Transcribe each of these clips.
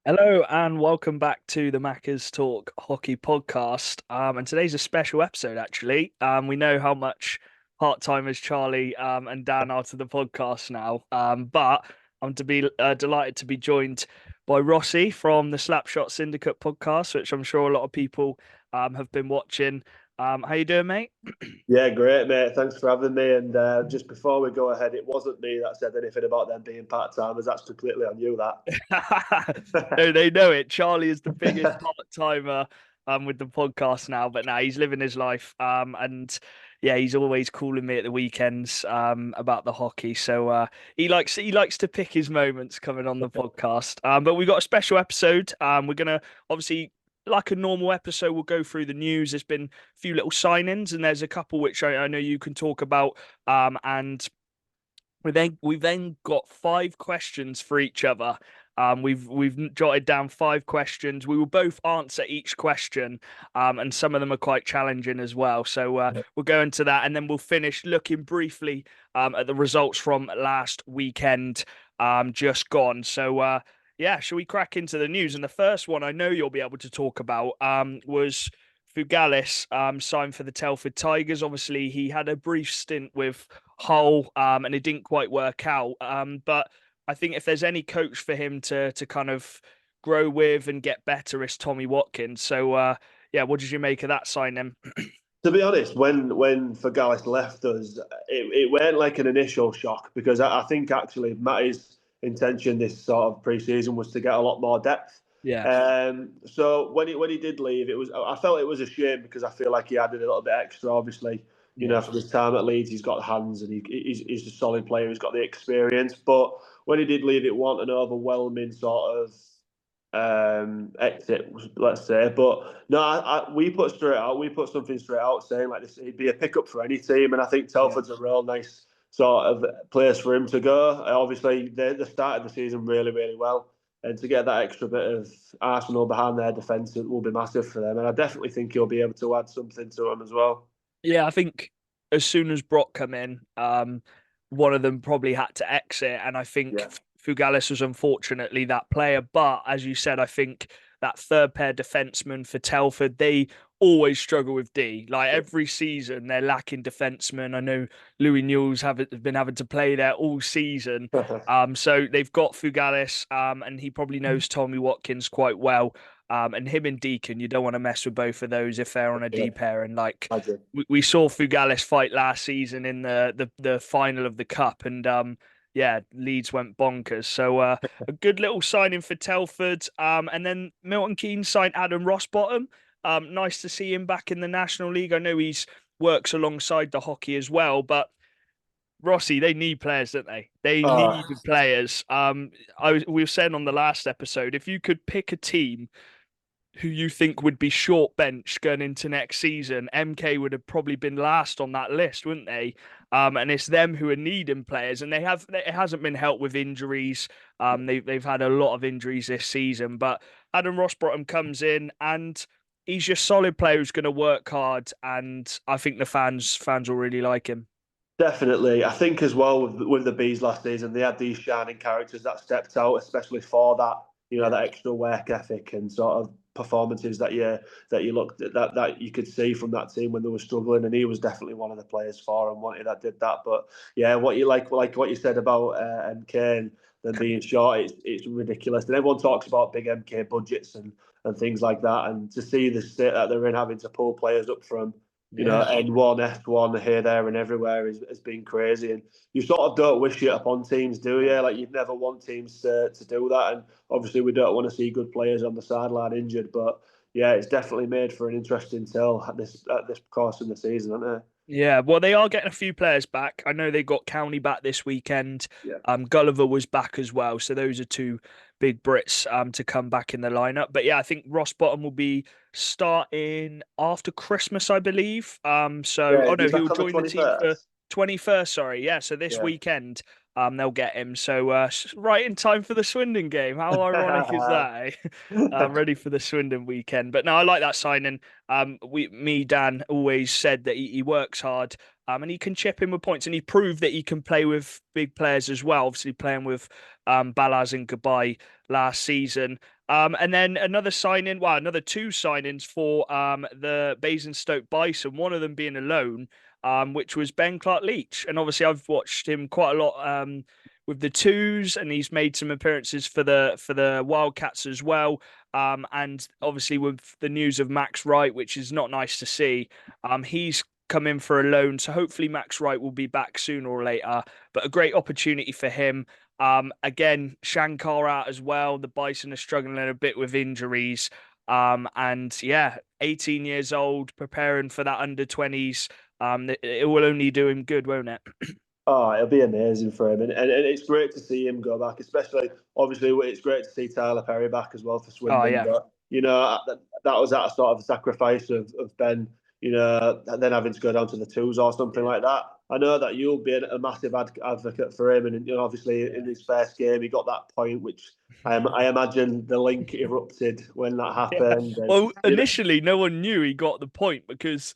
Hello and welcome back to the Macca's Talk Hockey Podcast. And today's a special episode, actually. We know how much part-timers Charlie and Dan are to the podcast now. But I'm to be delighted to be joined by Rossy from the Slapshot Syndicate podcast, which I'm sure a lot of people have been watching. How you doing, mate? Yeah, great, mate. Thanks for having me. And just before we go ahead, it wasn't me that said anything about them being part timers. That's completely on you, No, that. they know it. Charlie is the biggest part timer with the podcast now, but now he's living his life. And yeah, he's always calling me at the weekends about the hockey. So he likes to pick his moments coming on the podcast. But we've got a special episode. We're gonna obviously, like a normal episode, we'll go through the news. There's been a few little signings, and there's a couple which I know you can talk about. And we've then got five questions for each other. We've jotted down five questions. We will both answer each question, and some of them are quite challenging as well. So we'll go into that, and then we'll finish looking briefly at the results from last weekend, just gone. So yeah, shall we crack into the news? And the first one I know you'll be able to talk about was Fugalis signed for the Telford Tigers. Obviously, he had a brief stint with Hull, and it didn't quite work out. But I think if there's any coach for him to kind of grow with and get better, it's Tommy Watkins. So yeah, what did you make of that signing? To be honest, when Fergalis left us, it weren't like an initial shock because I think actually Matty's intention this sort of pre-season was to get a lot more depth. Yeah, So when he did leave, I felt it was a shame because I feel like he added a little bit extra. Obviously, yeah, from his time at Leeds, he's got hands and he's a solid player. He's got the experience. But when he did leave, it wasn't an overwhelming sort of exit, let's say. But no, we put straight out. We put something straight out saying like this, he'd be a pickup for any team, and I think yeah. Telford's a real nice sort of place for him to go. Obviously, they started the season really, really well, and to get that extra bit of Arsenal behind their defence will be massive for them. And I definitely think he'll be able to add something to them as well. Yeah, I think as soon as Brock come in, one of them probably had to exit, and I think Yeah. Fugalis was unfortunately that player. But as you said, I think that third pair defenseman for Telford, they always struggle with D. Like every season, they're lacking defensemen. I know Louis Newell's have been having to play there all season. So they've got Fugalis, and he probably knows Tommy Watkins quite well. And him and Deacon, you don't want to mess with both of those if they're on a Yeah, D pair. And like imagine. we saw Fugalis fight last season in the final of the cup, and yeah, Leeds went bonkers. So a good little signing for Telford. And then Milton Keynes signed Adam Rossbottom. Nice to see him back in the National League. I know he's works alongside the hockey as well, but Rossy, they need players, don't they? They need Oh, players. We were saying on the last episode, if you could pick a team who you think would be short bench going into next season, MK would have probably been last on that list, wouldn't they? And it's them who are needing players, and it hasn't been helped with injuries. They've had a lot of injuries this season, but Adam Rossbottom comes in and he's just a solid player who's going to work hard, and I think the fans will really like him. definitely. I think as well with the Bees last season, they had these shining characters that stepped out, especially for that, Yeah. that extra work ethic and sort of performances that you looked at that you could see from that team when they were struggling, and he was definitely one of the players for them, wanted that did that. But yeah, what you like what you said about MK and them being short, it's ridiculous. And everyone talks about big MK budgets and things like that, and to see the state that they're in, having to pull players up from Yeah. N1, F1, here, there, and everywhere has been crazy. And you sort of don't wish it upon teams, do you? Like, you'd never want teams to do that. And obviously, we don't want to see good players on the sideline injured. But yeah, it's definitely made for an interesting tale at this course in the season, isn't it? Yeah, well, they are getting a few players back. I know they got County back this weekend. Yeah. Gulliver was back as well. So those are two big Brits to come back in the lineup. But yeah, I think Ross Bottom will be starting after Christmas, I believe. So Yeah, oh no, he's he'll back on the join the team for 21st. 21st, sorry. Yeah, so this Yeah. weekend. they'll get him. So right in time for the Swindon game. How ironic is that? Eh? Ready for the Swindon weekend. But no, I like that signing. Dan always said that he works hard. And he can chip in with points, and he proved that he can play with big players as well. Obviously, playing with Balaz and Gabai last season. And then another signing, well, another two signings for the Basingstoke Bison, one of them being a loan, which was Ben Clark-Leach. And obviously, I've watched him quite a lot with the twos, and he's made some appearances for the Wildcats as well. And obviously, with the news of Max Wright, which is not nice to see, he's come in for a loan. So hopefully, Max Wright will be back sooner or later. But a great opportunity for him. Again, Shankar out as well. The Bison are struggling a bit with injuries. And yeah, 18 years old, preparing for that under 20s. It will only do him good, won't it? Oh, it'll be amazing for him, and it's great to see him go back. Especially, obviously, it's great to see Tyler Perry back as well for Oh Swindon. yeah, But that was that sort of sacrifice of Ben. Then having to go down to the twos or something like that. I know that you'll be a massive advocate for him, and obviously in his first game he got that point, which I imagine the link erupted when that yeah. happened. And, Well, initially, no one knew he got the point because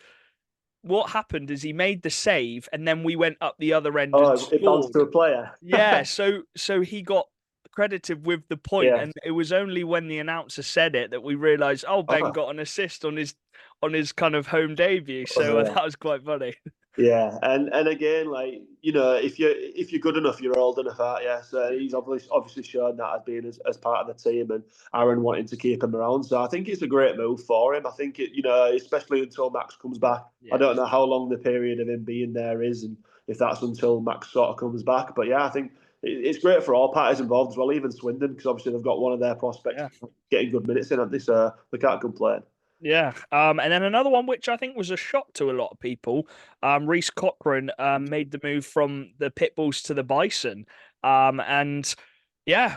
what happened is he made the save, and then we went up the other end and oh, it bounced to scored. a player. Yeah, so he got credited with the point, Yeah. and it was only when the announcer said it that we realised, oh, Ben Oh, got an assist on his kind of home debut. So yeah. that was quite funny. Yeah, and again, like if you're good enough, you're old enough, aren't you? So he's obviously shown that as being as part of the team, and Aaron wanting to keep him around. So I think it's a great move for him. I think especially until Max comes back. I Yeah, don't know how long the period of him being there is, and if that's until Max sort of comes back. But yeah, I think it's great for all parties involved as well, even Swindon, because obviously they've got one of their prospects yeah. getting good minutes in, haven't they? So they can't complain. Yeah. And then another one which I think was a shock to a lot of people, Reece Cochrane made the move from the Pitbulls to the Bison. And yeah,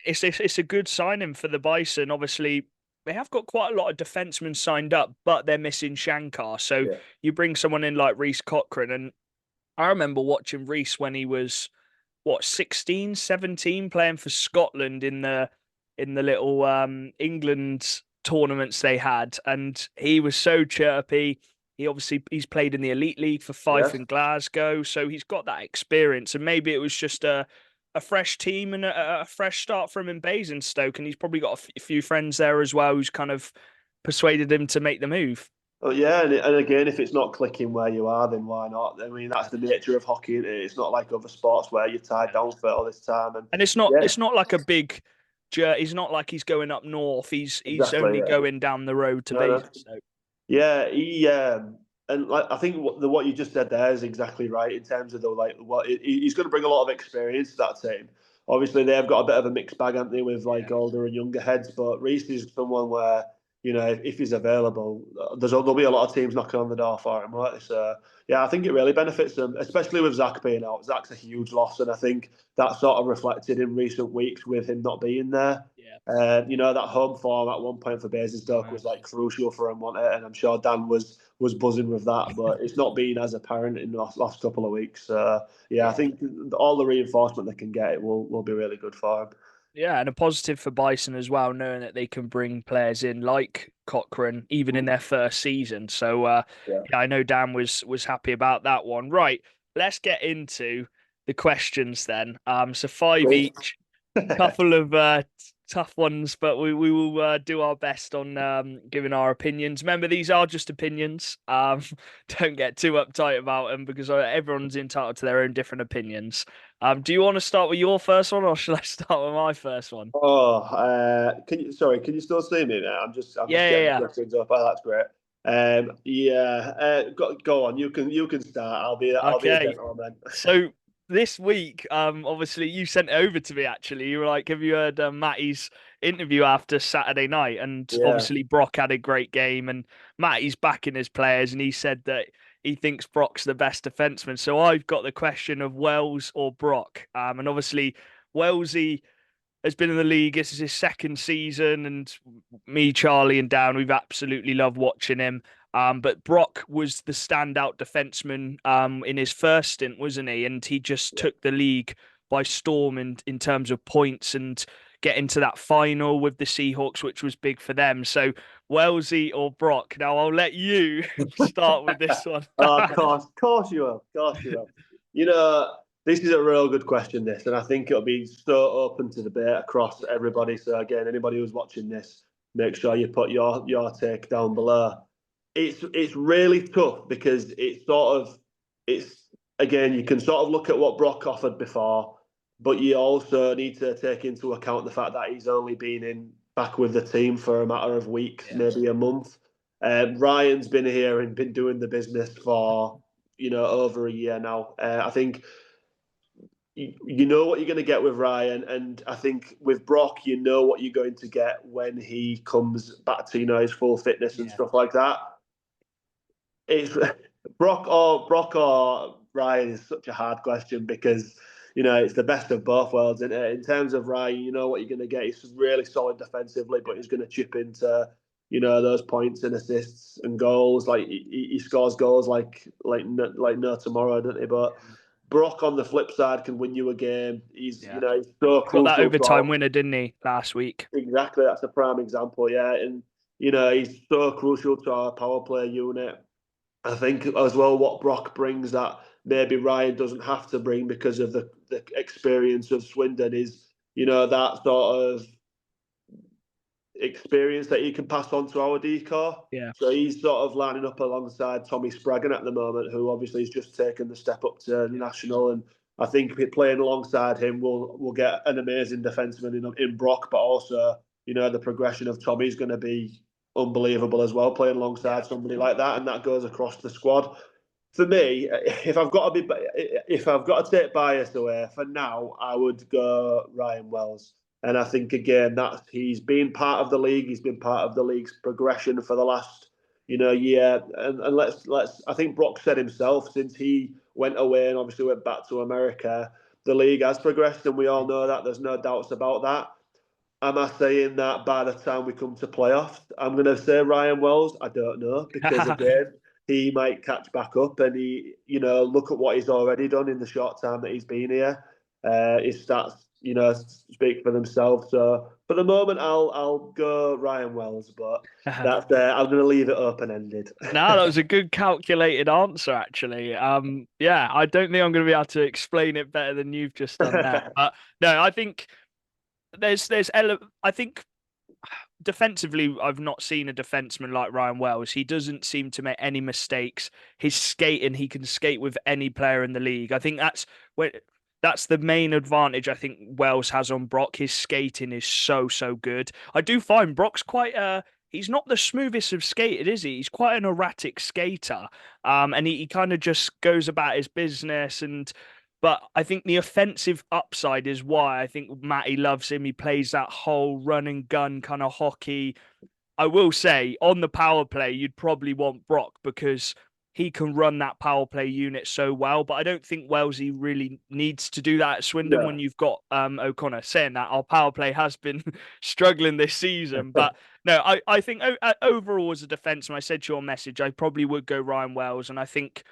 it's a good signing for the Bison. Obviously, they have got quite a lot of defensemen signed up, but they're missing Shankar. So Yeah. you bring someone in like Reece Cochrane, and I remember watching Reece when he was what 16, 17, playing for Scotland in the little England tournaments they had, and he was so chirpy. He's played in the Elite League for Fife Yes. and Glasgow, so he's got that experience. And maybe it was just a fresh team and a fresh start from him in Basingstoke, and he's probably got a few friends there as well who's kind of persuaded him to make the move. Oh yeah, and again, if it's not clicking where you are, then why not? I mean, that's the nature of hockey. Isn't it? It's not like other sports where you're tied down for all this time. And And yeah, it's not like a big he's not like he's going up north. He's exactly. only Yeah, going down the road to no, no. Basingstoke. Yeah, he and like I think what you just said there is exactly right in terms of the like what he's going to bring a lot of experience to that team. Obviously, they've got a bit of a mixed bag, haven't they, with like Yeah. older and younger heads. But Reese is someone where if he's available, there'll be a lot of teams knocking on the door for him, won't there? So yeah, I think it really benefits them, especially with Zach being out. Zach's a huge loss, and I think that sort of reflected in recent weeks with him not being there. Yeah. That home form at one point for Oh, Basingstoke yeah. was like crucial for him, wasn't it? And I'm sure Dan was buzzing with that, but it's not been as apparent in the last couple of weeks. Yeah, I Yeah. think all the reinforcement they can get it will be really good for him. Yeah, and a positive for Bison as well, knowing that they can bring players in like Cochrane, even in their first season. So Yeah. yeah, I know Dan was happy about that one. Right, let's get into the questions then. So five Cool. each. Couple of tough ones, but we will do our best on giving our opinions. Remember, these are just opinions. Don't get too uptight about them because everyone's entitled to their own different opinions. Do you want to start with your first one, or should I start with my first one? Oh, can you still see me now? I'm just Yeah, getting the yeah, questions up. Oh, that's great. Yeah, go on. You can start. yeah. I'll be a Okay. gentleman. So this week, obviously you sent it over to me. Actually, you were like, "Have you heard Matty's interview after Saturday night?" And Yeah. obviously Brock had a great game, and Matty's backing his players, and he said that he thinks Brock's the best defenseman. So I've got the question of Wells or Brock, and obviously Wellsy has been in the league. This is his second season, and me, Charlie, and Dan, we've absolutely loved watching him. But Brock was the standout defenseman in his first stint, wasn't he? And he just took the league by storm in terms of points and getting to that final with the Seahawks, which was big for them. So Wellesley or Brock? Now I'll let you start with this one. Oh, of course you will. Of course you will. You know, this is a real good question, this, and I think it'll be so open to debate across everybody. So again, anybody who's watching this, make sure you put your take down below. It's really tough because it's again, you can sort of look at what Brock offered before, but you also need to take into account the fact that he's only been back with the team for a matter of weeks, maybe a month. Ryan's been here and been doing the business for over a year now. I think you know what you're going to get with Ryan, and I think with Brock, you know what you're going to get when he comes back to his full fitness and stuff like that. It's Brock or Ryan is such a hard question because it's the best of both worlds. And in terms of Ryan, you know what you're going to get. He's really solid defensively, but he's going to chip into those points and assists and goals. Like he scores goals like no tomorrow, doesn't he? But Brock on the flip side can win you a game. He's he's so crucial. Got that overtime winner, didn't he, last week? Exactly, that's a prime example. Yeah, and he's so crucial to our power play unit. I think as well what Brock brings that maybe Ryan doesn't have to bring because of the experience of Swindon is that sort of experience that he can pass on to our decor. Yeah. So he's sort of lining up alongside Tommy Spraggan at the moment, who obviously has just taken the step up to the national. And I think playing alongside him, we'll get an amazing defenseman in Brock, but also the progression of Tommy is going to be unbelievable as well, playing alongside somebody like that, and that goes across the squad. For me, if I've got to take bias away, for now, I would go Ryan Wells. And I think again that he's been part of the league. He's been part of the league's progression for the last year. And let's I think Brock said himself since he went away and obviously went back to America, the league has progressed, and we all know that. There's no doubts about that. Am I saying that by the time we come to playoffs, I'm going to say Ryan Wells? I don't know, because again, he might catch back up, and he, look at what he's already done in the short time that he's been here. His stats, speak for themselves. So for the moment, I'll go Ryan Wells, but that's I'm going to leave it open ended. No, that was a good calculated answer, actually. Yeah, I don't think I'm going to be able to explain it better than you've just done that. But no, I think I think defensively, I've not seen a defenseman like Ryan Wells. He doesn't seem to make any mistakes. His skating, he can skate with any player in the league. I think that's the main advantage I think Wells has on Brock. His skating is so good. I do find Brock's quite he's not the smoothest of skated, is he? He's quite an erratic skater. And he kind of just goes about his business. But I think the offensive upside is why I think Matty loves him. He plays that whole run and gun kind of hockey. I will say, on the power play, you'd probably want Brock because he can run that power play unit so well. But I don't think Wellesley really needs to do that at Swindon when you've got O'Connor. Saying that, our power play has been struggling this season. But no, I think overall as a defenseman, I said to your message, I probably would go Ryan Wells. And I think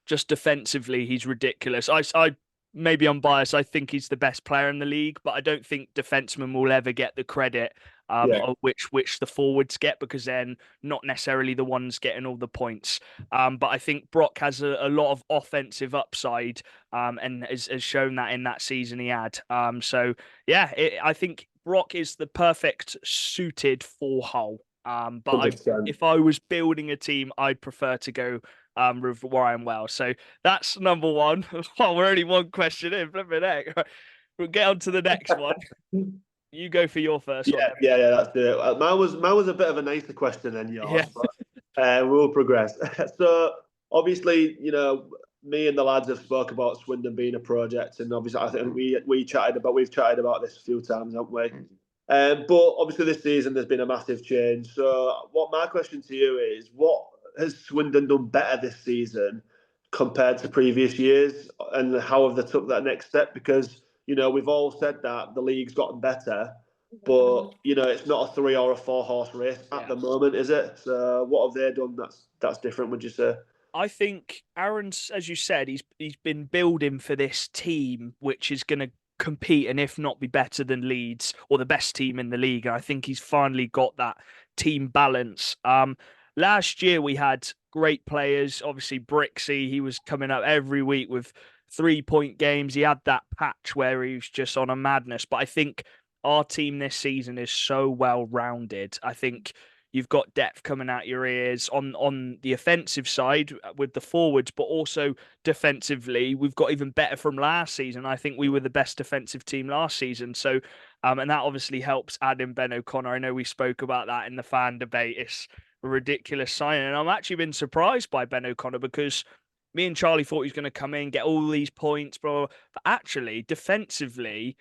just defensively, he's ridiculous. I maybe I'm biased. I think he's the best player in the league, but I don't think defensemen will ever get the credit of which the forwards get, because then not necessarily the ones getting all the points. But I think Brock has a lot of offensive upside, and has shown that in that season he had. So yeah, I think Brock is the perfect suited four-hole. But if I was building a team, I'd prefer to go with Ryan Wells. So that's number one. Oh, we're only one question in. Flipping heck. We'll get on to the next one. You go for your first one. Yeah, that's it. Mine was a bit of a nicer question than yours, but we'll progress. So obviously, me and the lads have spoke about Swindon being a project, and obviously I think we've chatted about this a few times, haven't we? But obviously this season there's been a massive change. So what my question to you is, what has Swindon done better this season compared to previous years, and how have they took that next step? Because we've all said that the league's gotten better, but it's not a 3 or a 4 horse race at Yeah. the moment, is it? So what have they done that's different? Would you say? I think Aaron's, as you said, he's been building for this team, which is going to compete and if not be better than Leeds or the best team in the league. And I think he's finally got that team balance. Last year we had great players. Obviously, Brixie, he was coming up every week with 3-point games. He had that patch where he was just on a madness. But I think our team this season is so well rounded. I think you've got depth coming out your ears on the offensive side with the forwards, but also defensively, we've got even better from last season. I think we were the best defensive team last season. So, and that obviously helps add in Ben O'Connor. I know we spoke about that in the fan debate. It's a ridiculous signing. And I'm actually been surprised by Ben O'Connor because me and Charlie thought he was going to come in, get all these points, blah, blah, blah. But actually, defensively,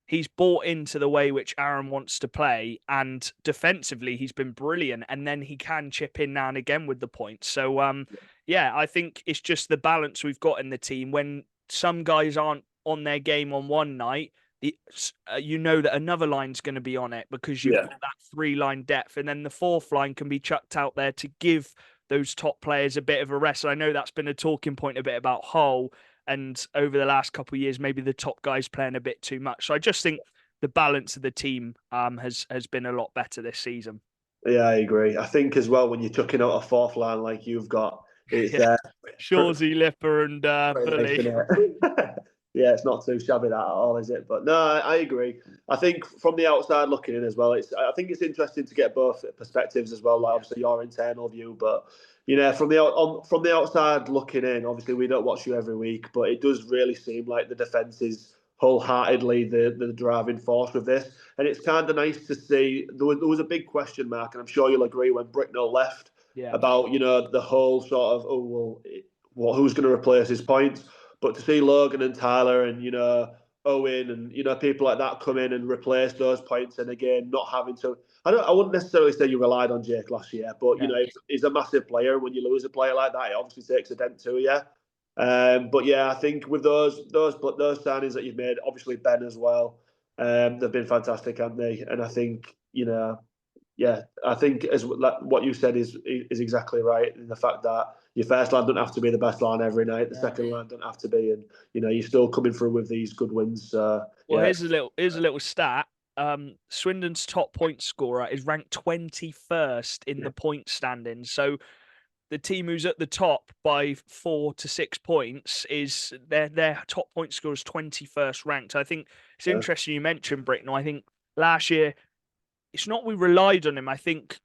he's bought into the way which Aaron wants to play, and defensively he's been brilliant. And then he can chip in now and again with the points. So, yeah, I think it's just the balance we've got in the team. When some guys aren't on their game on one night, you know that another line's going to be on it because you've Yeah. got that 3-line depth, and then the fourth line can be chucked out there to give those top players a bit of a rest. And I know that's been a talking point a bit about Hull, and over the last couple of years, maybe the top guys playing a bit too much. So I just think the balance of the team has been a lot better this season. Yeah, I agree. I think as well when you're chucking out a fourth line like you've got, it's Yeah, Shawsey, Lipper, and pretty nice, Bully. isn't it? Yeah, it's not too shabby that at all, is it? But no, I agree. I think from the outside looking in as well, I think it's interesting to get both perspectives as well. Like obviously your internal view, but from the outside looking in, obviously we don't watch you every week, but it does really seem like the defence is wholeheartedly the driving force with this, and it's kind of nice to see. There was a big question mark, and I'm sure you'll agree when Bricknell left Yeah, about the whole sort of who's going to replace his points. But to see Logan and Tyler and Owen and people like that come in and replace those points, and again not having to, I wouldn't necessarily say you relied on Jake last year, but yeah, he's a massive player. When you lose a player like that, it obviously takes a dent to you. But yeah, I think with those signings that you've made, obviously Ben as well, they've been fantastic, haven't they? And I think yeah, I think as what you said is exactly right in the fact that your first line don't have to be the best line every night. The yeah. second line don't have to be, and you're still coming through with these good wins. Well, Yeah, here's a little stat. Swindon's top point scorer is ranked 21st in the point standings. So the team who's at the top by 4 to 6 points is their top point scorer is 21st ranked. I think it's yeah, interesting you mentioned Britain. I think last year it's not we relied on him. I think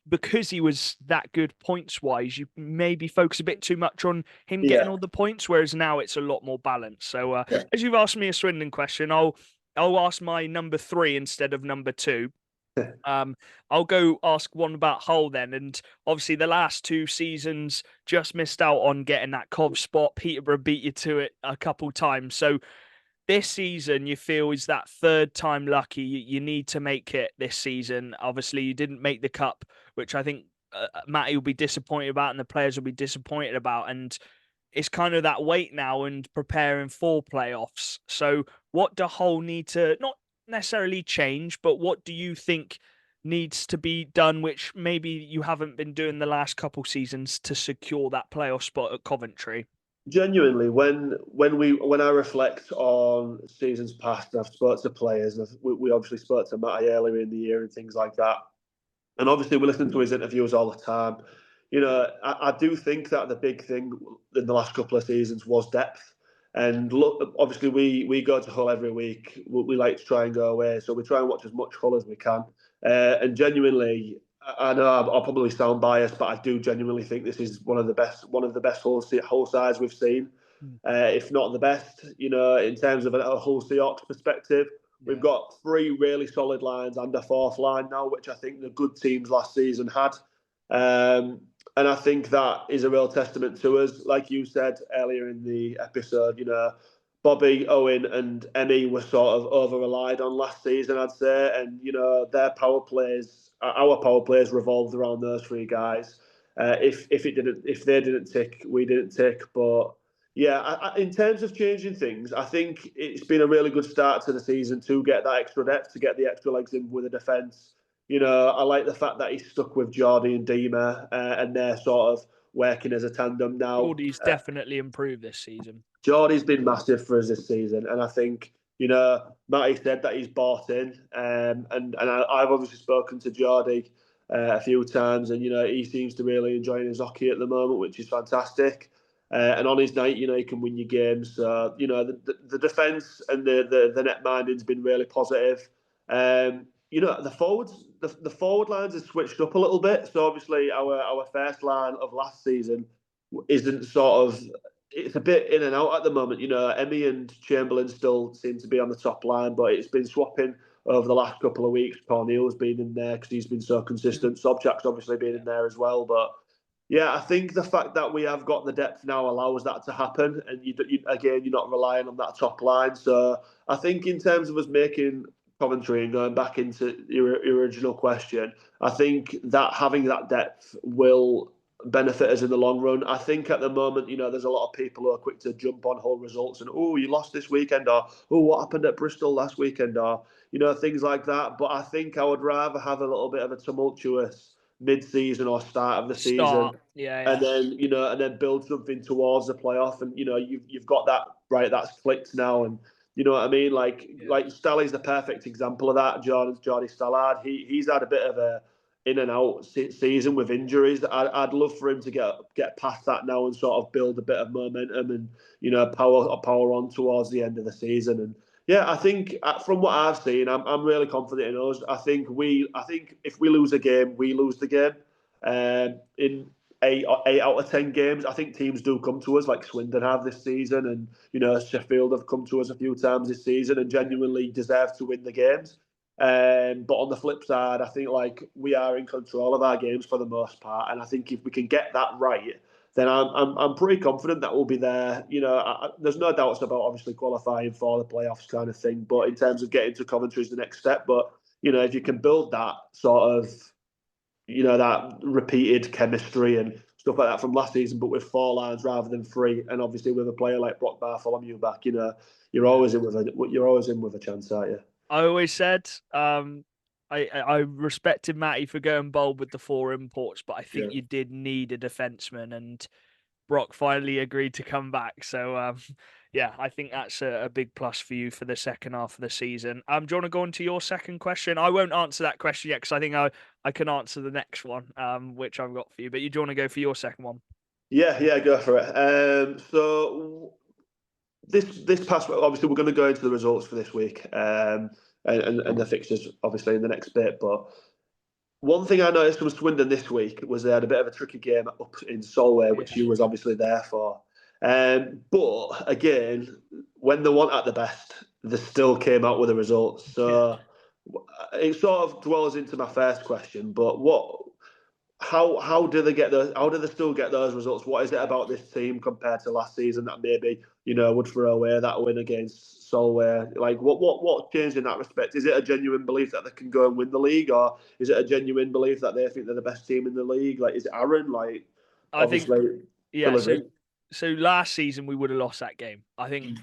because he was that good points wise, you maybe focus a bit too much on him getting yeah. all the points, whereas now it's a lot more balanced. So Yeah. as you've asked me a Swindon question, I'll ask my number 3 instead of number 2. Um, I'll go ask one about Hull then. And obviously, the last 2 seasons just missed out on getting that Cov spot. Peterborough beat you to it a couple times. So this season, you feel is that third time lucky. You need to make it this season. Obviously, you didn't make the cup, which I think Matty will be disappointed about, and the players will be disappointed about. And it's kind of that wait now and preparing for playoffs. So, what do Hull need to not necessarily change, but what do you think needs to be done, which maybe you haven't been doing the last couple seasons to secure that playoff spot at Coventry? Genuinely, when I reflect on seasons past, I've spoke to players. We obviously spoke to Matty earlier in the year and things like that. And obviously, we listen to his interviews all the time. I do think that the big thing in the last couple of seasons was depth. And look, obviously, we go to Hull every week. We like to try and go away, so we try and watch as much Hull as we can. And genuinely, I know I'll probably sound biased, but I do genuinely think this is one of the best Hull sides we've seen, Mm. if not the best. In terms of a Hull Seahawks perspective. We've Yeah. got 3 really solid lines and a fourth line now, which I think the good teams last season had. And I think that is a real testament to us. Like you said earlier in the episode, Bobby, Owen, and Emmy were sort of over relied on last season, I'd say. And, their power plays, our power plays revolved around those 3 guys. If they didn't tick, we didn't tick. But Yeah, in terms of changing things, I think it's been a really good start to the season to get that extra depth, to get the extra legs in with the defence. You know, I like the fact that he's stuck with Jordy and Dima, and they're sort of working as a tandem now. Geordie's definitely improved this season. Jordy's been massive for us this season, and I think Matty said that he's bought in, and I've obviously spoken to Jordy a few times, and he seems to really enjoy his hockey at the moment, which is fantastic. And on his night, he can win your games. So the defence and the net minding's been really positive. The forwards, the forward lines have switched up a little bit. So obviously our first line of last season isn't sort of, it's a bit in and out at the moment. Emmy and Chamberlain still seem to be on the top line, but it's been swapping over the last couple of weeks. Corneil's been in there because he's been so consistent. Sobchak's obviously been in there as well. But yeah, I think the fact that we have got the depth now allows that to happen. And again, you're not relying on that top line. So I think in terms of us making commentary and going back into your original question, I think that having that depth will benefit us in the long run. I think at the moment, there's a lot of people who are quick to jump on whole results and, oh, you lost this weekend, or, oh, what happened at Bristol last weekend, or, things like that. But I think I would rather have a little bit of a tumultuous mid-season or start of the season, Yeah. and then build something towards the playoff. And you've got that right. That's clicked now, and you know what I mean. Like Stalley's the perfect example of that. Jordy Stallard. He's had a bit of a in and out season with injuries. I'd love for him to get past that now and sort of build a bit of momentum and power on towards the end of the season. And yeah, I think from what I've seen, I'm really confident in us. I think if we lose a game, we lose the game. In eight out of 10 games, I think teams do come to us, like Swindon have this season, and Sheffield have come to us a few times this season and genuinely deserve to win the games. But on the flip side, I think we are in control of our games for the most part, and I think if we can get that right, then I'm pretty confident that we'll be there. There's no doubts about obviously qualifying for the playoffs kind of thing, but in terms of getting to Coventry is the next step. But if you can build that sort of that repeated chemistry and stuff like that from last season, but with 4 lines rather than 3, and obviously with a player like Brock Bartholomew back, you're always in with a chance, aren't you? I always said I respected Matty for going bold with the 4 imports, but I think you did need a defenseman, and Brock finally agreed to come back. So yeah, I think that's a big plus for you for the second half of the season. Do you want to go on to your second question? I won't answer that question yet because I think I can answer the next one, which I've got for you. But you do want to go for your second one? Yeah, go for it. So this past, obviously we're going to go into the results for this week, and the fixtures obviously in the next bit. But one thing I noticed from Swindon this week was they had a bit of a tricky game up in Solway, which you was obviously there for. But again, when they weren't at the best, they still came out with the results. So it sort of dwells into my first question. But how do they get those? How do they still get those results? What is it about this team compared to last season that maybe would throw away that win against Solway? Like what changed in that respect? Is it a genuine belief that they can go and win the league, or is it a genuine belief that they think they're the best team in the league? Like, is it Aaron? Like, I think obviously, yeah. So last season we would have lost that game. I think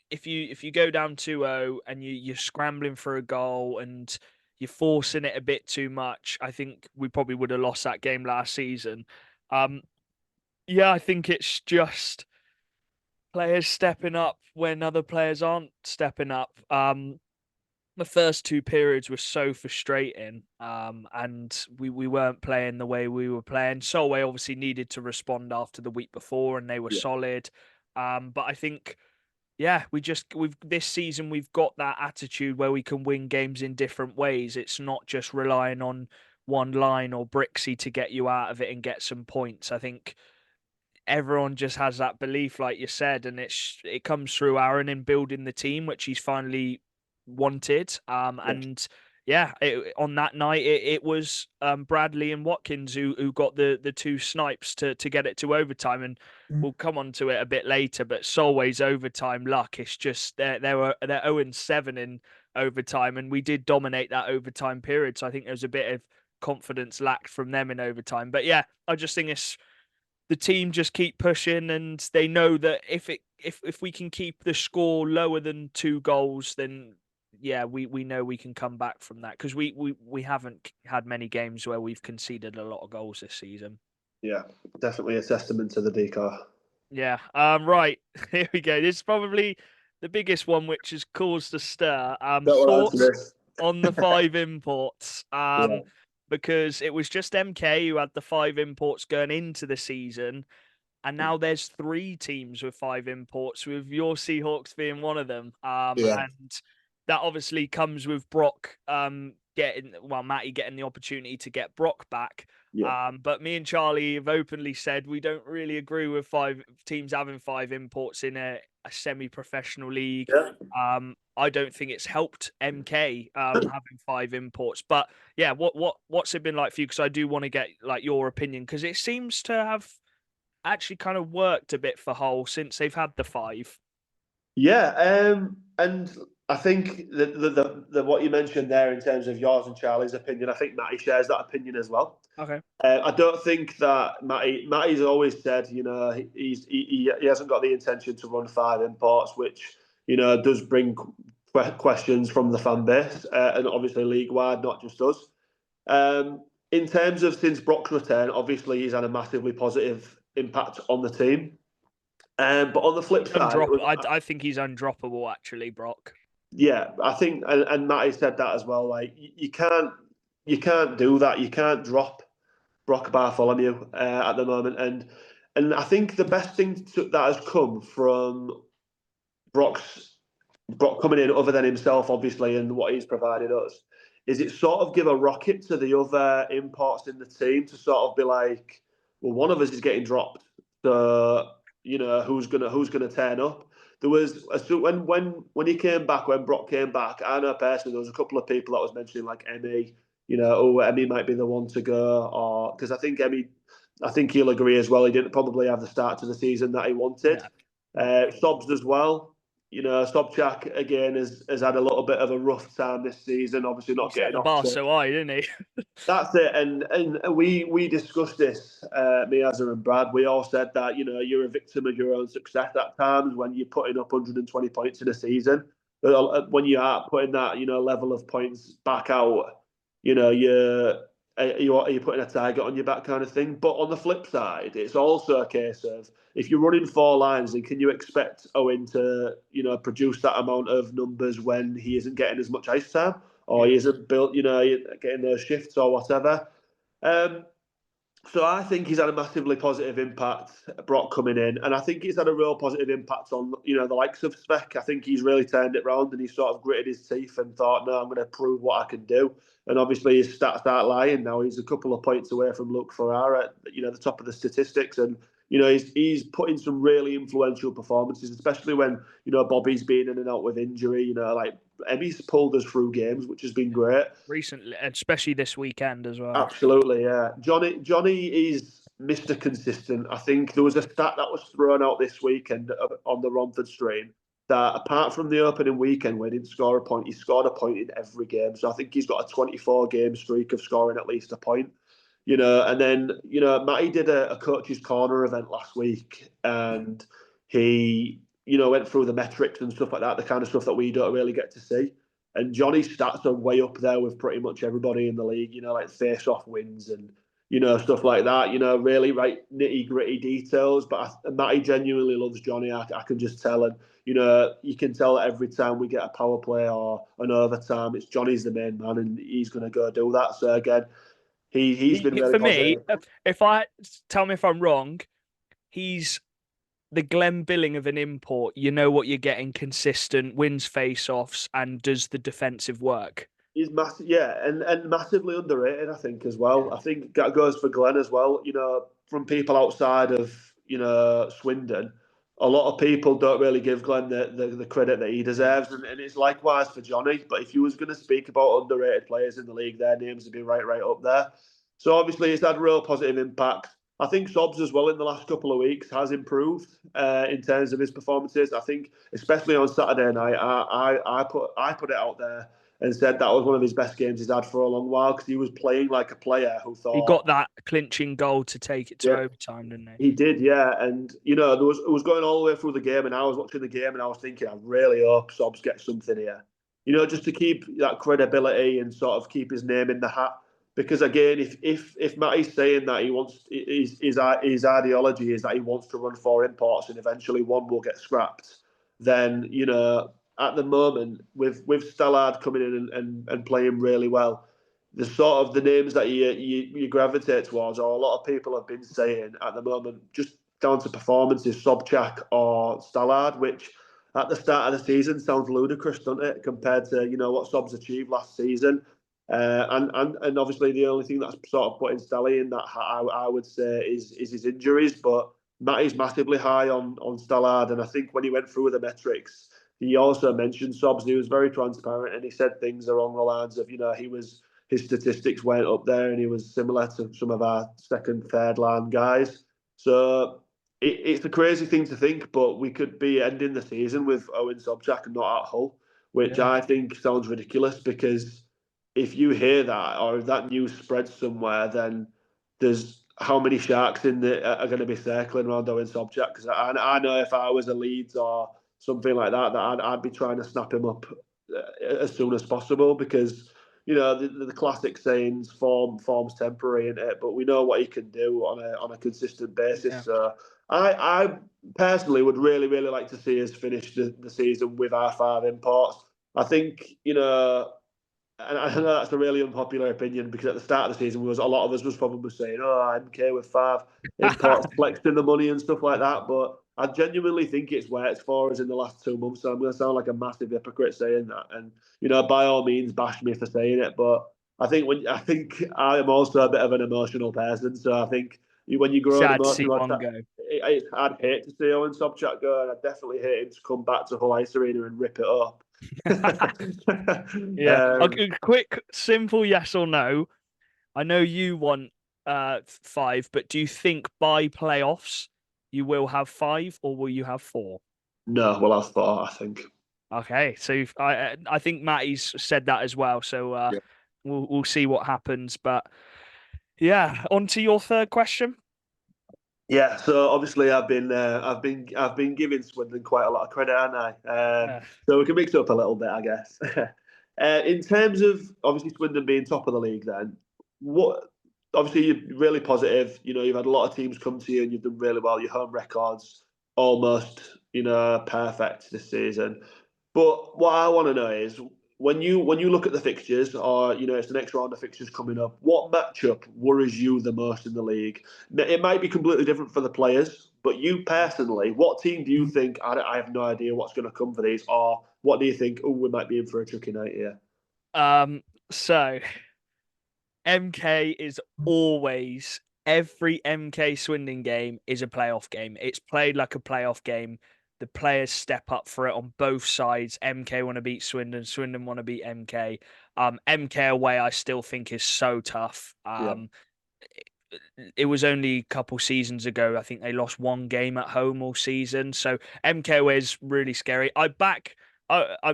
if you go down 2-0 and you're scrambling for a goal and you're forcing it a bit too much, I think we probably would have lost that game last season. Yeah, I think it's just players stepping up when other players aren't stepping up. The first 2 periods were so frustrating, and we weren't playing the way we were playing. Solway obviously needed to respond after the week before, and they were solid. But I think, yeah, we've this season we've got that attitude where we can win games in different ways. It's not just relying on one line or Brixie to get you out of it and get some points. I think everyone just has that belief, like you said, and it comes through Aaron in building the team, which he's finally wanted. And yeah, on that night it was Bradley and Watkins who got the 2 snipes to get it to overtime, and we'll come on to it a bit later. But Solway's overtime luck, it's just they're 0-7 in overtime, and we did dominate that overtime period. So I think there's a bit of confidence lacked from them in overtime. But yeah, I just think it's the team just keep pushing, and they know that if we can keep the score lower than 2 goals, then yeah, we know we can come back from that, because we haven't had many games where we've conceded a lot of goals this season. Yeah, definitely a testament to the decor. Yeah. Right. Here we go. This is probably the biggest one, which has caused a stir. Don't want to Thoughts answer this. on the 5 imports. Yeah, Because it was just MK who had the 5 imports going into the season, and now there's 3 teams with 5 imports, with your Seahawks being one of them. yeah, And that obviously comes with Brock Matty getting the opportunity to get Brock back. yeah. But me and Charlie have openly said we don't really agree with 5 teams having 5 imports in a semi-professional league. Yeah. I don't think it's helped MK having 5 imports. But yeah, what's it been like for you? Because I do want to get like your opinion, because it seems to have actually kind of worked a bit for Hull since they've had the 5. Yeah, and I think the what you mentioned there in terms of yours and Charlie's opinion, I think Matty shares that opinion as well. Okay. I don't think that Matty's always said, he hasn't got the intention to run 5 imports, which does bring questions from the fan base, and obviously league wide, not just us. In terms of since Brock's return, obviously he's had a massively positive impact on the team. But on the flip side, I think he's undroppable, actually, Brock. yeah, I think, and Matty said that as well. Like you can't do that. You can't drop Brock Bartholomew at the moment, and I think the best thing that has come from Brock coming in, other than himself, obviously, and what he's provided us, is it sort of give a rocket to the other imports in the team to sort of be like, well, one of us is getting dropped, so who's gonna turn up. There was when he came back, when Brock came back, I know personally there was a couple of people that was mentioning like Emmy, Emmy might be the one to go, or because I think he'll agree as well. He didn't probably have the start to the season that he wanted. Sobs as well. Sobchak again has had a little bit of a rough time this season. Obviously, He not set getting the off bar to. so high, didn't he? That's it, and we discussed this, me, Azza, and Brad. We all said that you're a victim of your own success at times when you're putting up 120 points in a season. But when you are putting that level of points back out, you're putting a target on your back, kind of thing. But on the flip side, it's also a case of if you're running 4 lines, then can you expect Owen to produce that amount of numbers when he isn't getting as much ice time? Or he isn't built, getting those shifts or whatever. So I think he's had a massively positive impact, Brock coming in, and I think he's had a real positive impact on the likes of Speck. I think he's really turned it round and he sort of gritted his teeth and thought, no, I'm going to prove what I can do. And obviously his stats aren't lying now. He's a couple of points away from Luke Ferrara at the top of the statistics, and he's put in some really influential performances, especially when Bobby's been in and out with injury. Like Emmy's pulled us through games, which has been great Recently, especially this weekend as well. Absolutely, yeah. Johnny is Mr. Consistent. I think there was a stat that was thrown out this weekend on the Romford stream that apart from the opening weekend where he didn't score a point, he scored a point in every game. So I think he's got a 24 game streak of scoring at least a point. And then Matty did a coach's corner event last week, and he went through the metrics and stuff like that, the kind of stuff that we don't really get to see. And Johnny's stats are way up there with pretty much everybody in the league, like face-off wins and, stuff like that, really right nitty-gritty details. But Matty genuinely loves Johnny. I can just tell. And, you can tell that every time we get a power play or an overtime, it's Johnny's the main man and he's going to go do that. So, again, he's been really For me, positive. tell me if I'm wrong, he's the Glenn Billing of an import. You know what you're getting: consistent, wins face-offs, and does the defensive work. He's massive, yeah, and massively underrated, I think, as well. I think that goes for Glenn as well. From people outside of Swindon, a lot of people don't really give Glenn the credit that he deserves, and it's likewise for Johnny. But if you was going to speak about underrated players in the league, their names would be right up there. So obviously, it's had real positive impact. I think Sobs as well in the last couple of weeks has improved in terms of his performances. I think, especially on Saturday night, I put it out there. and said that was one of his best games he's had for a long while because he was playing like a player who He thought, got that clinching goal to take it to yeah, overtime, didn't he? he did, yeah. And it was going all the way through the game, and I was watching the game, and I was thinking, I really hope Sobs gets something here. Just to keep that credibility and sort of keep his name in the hat. Because again, if Matty's saying that he wants his ideology is that he wants to run 4 imports and eventually one will get scrapped, then at the moment with Stellard coming in and playing really well, the sort of the names that you gravitate towards, or a lot of people have been saying at the moment, just down to performances, Sobchak or Stallard, which at the start of the season sounds ludicrous, doesn't it, compared to what Sob's achieved last season. And obviously the only thing that's sort of putting Stelly in that I would say is his injuries, but Matty's massively high on Stallard, and I think when he went through the metrics, he also mentioned Sobs. He was very transparent, and he said things along the lines of his statistics went up there, and he was similar to some of our second, third line guys. So it's a crazy thing to think, but we could be ending the season with Owen Sobchak and not at Hull, which I think sounds ridiculous because if you hear that or if that news spreads somewhere, then there's how many sharks are going to be circling around Owen Sobchak? Because I know if I was a Leeds or something like that, I'd be trying to snap him up as soon as possible because the classic sayings, form's temporary, isn't it? But we know what he can do on a consistent basis. Yeah. So I personally would really, really like to see us finish the season with our 5 imports. I think, and I know that's a really unpopular opinion because at the start of the season, a lot of us was probably saying, "Oh, MK with 5 imports, flexing the money and stuff like that." But I genuinely think it's worked for us in the last 2 months. So I'm going to sound like a massive hypocrite saying that, and by all means, bash me for saying it. But I think I am also a bit of an emotional person, so I think when you grow an Sad to see emotional one attack, go. I'd hate to see Owen Sobchak go, and I'd definitely hate him to come back to Hull Ice Arena and rip it up. Yeah. Okay, quick, simple yes or no. I know you want 5, but do you think by playoffs you will have 5 or will you have 4? No, well, I thought, I think. Okay, so I think Matty's said that as well. So Yeah. we'll see what happens. But yeah, on to your third question. Yeah, so obviously I've been giving Swindon quite a lot of credit, haven't I? Uh, So we can mix it up a little bit, I guess. In terms of obviously Swindon being top of the league, then what? Obviously you're really positive. You've had a lot of teams come to you and you've done really well. Your home records almost perfect this season. But what I want to know is when you look at the fixtures, or it's the next round of fixtures coming up, what matchup worries you the most in the league? It might be completely different for the players, but you personally, what team do you think? I have no idea what's going to come for these, or what do you think? Oh, we might be in for a tricky night here. so MK is always every MK Swindon game is a playoff game. It's played like a playoff game. The players step up for it on both sides. MK want to beat Swindon. Swindon want to beat MK. MK away, I still think is so tough. Yeah, It was only a couple seasons ago. I think they lost one game at home all season. So MK is really scary.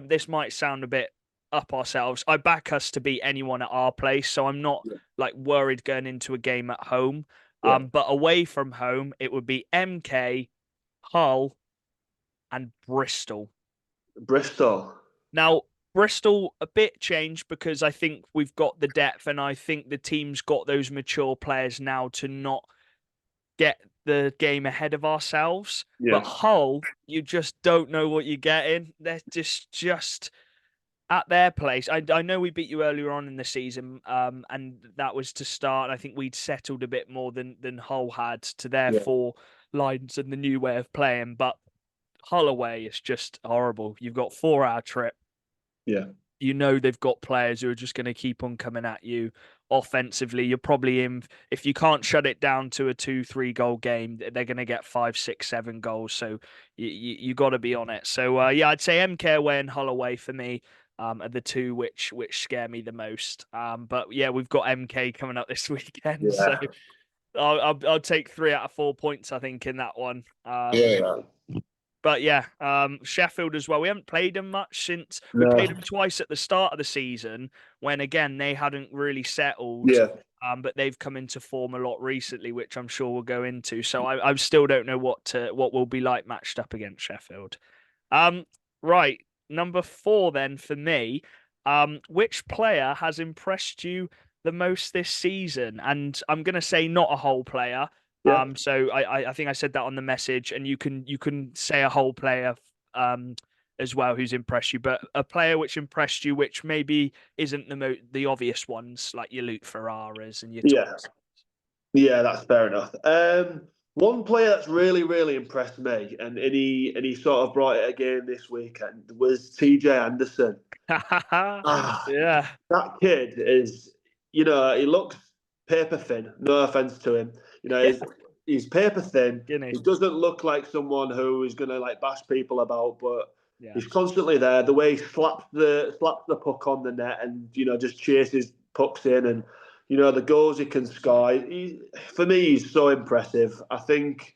This might sound a bit up ourselves. I back us to beat anyone at our place, so I'm not yeah, like worried going into a game at home. yeah. But away from home, it would be MK, Hull, and Bristol. Bristol. Now, Bristol a bit changed because I think we've got the depth, and I think the team's got those mature players now to not get the game ahead of ourselves. But Yeah, Hull, you just don't know what you're getting. They're just at their place. I know we beat you earlier on in the season, and that was to start. I think we'd settled a bit more than Hull had to their yeah, 4 lines and the new way of playing. But Hull away is just horrible. You've got 4 hour trip. yeah, They've got players who are just going to keep on coming at you offensively. You're probably in, if you can't shut it down to a 2-3 goal game, they're going to get 5, 6, 7 goals. So you got to be on it. So yeah, I'd say MK away and Hull away for me are the two which scare me the most. But yeah, we've got MK coming up this weekend, so yeah, I'll take 3 out of 4 points, I think, in that one. yeah. But yeah, Sheffield as well. We haven't played them much since we No. played them twice at the start of the season when again they hadn't really settled. Yeah. But they've come into form a lot recently, which I'm sure we'll go into. So I still don't know what will be like matched up against Sheffield. Um, right, number 4 then for me. Which player has impressed you the most this season? And I'm gonna say not a whole player. Yeah. So I think I said that on the message, and you can say a whole player um as well who's impressed you, but a player which impressed you, which maybe isn't the obvious ones like your Luke Ferraras and your Yeah. Thomas. Yeah, that's fair enough. One player that's really, really impressed me, and he sort of brought it again this weekend, was TJ Anderson. Ah, Yeah, that kid is, he looks paper thin. No offense to him. He's paper thin. Guinea. He doesn't look like someone who is going to like bash people about, but Yeah. he's constantly there. The way he slaps the puck on the net, and just chases pucks in, and the goals he can score. For me, he's so impressive. I think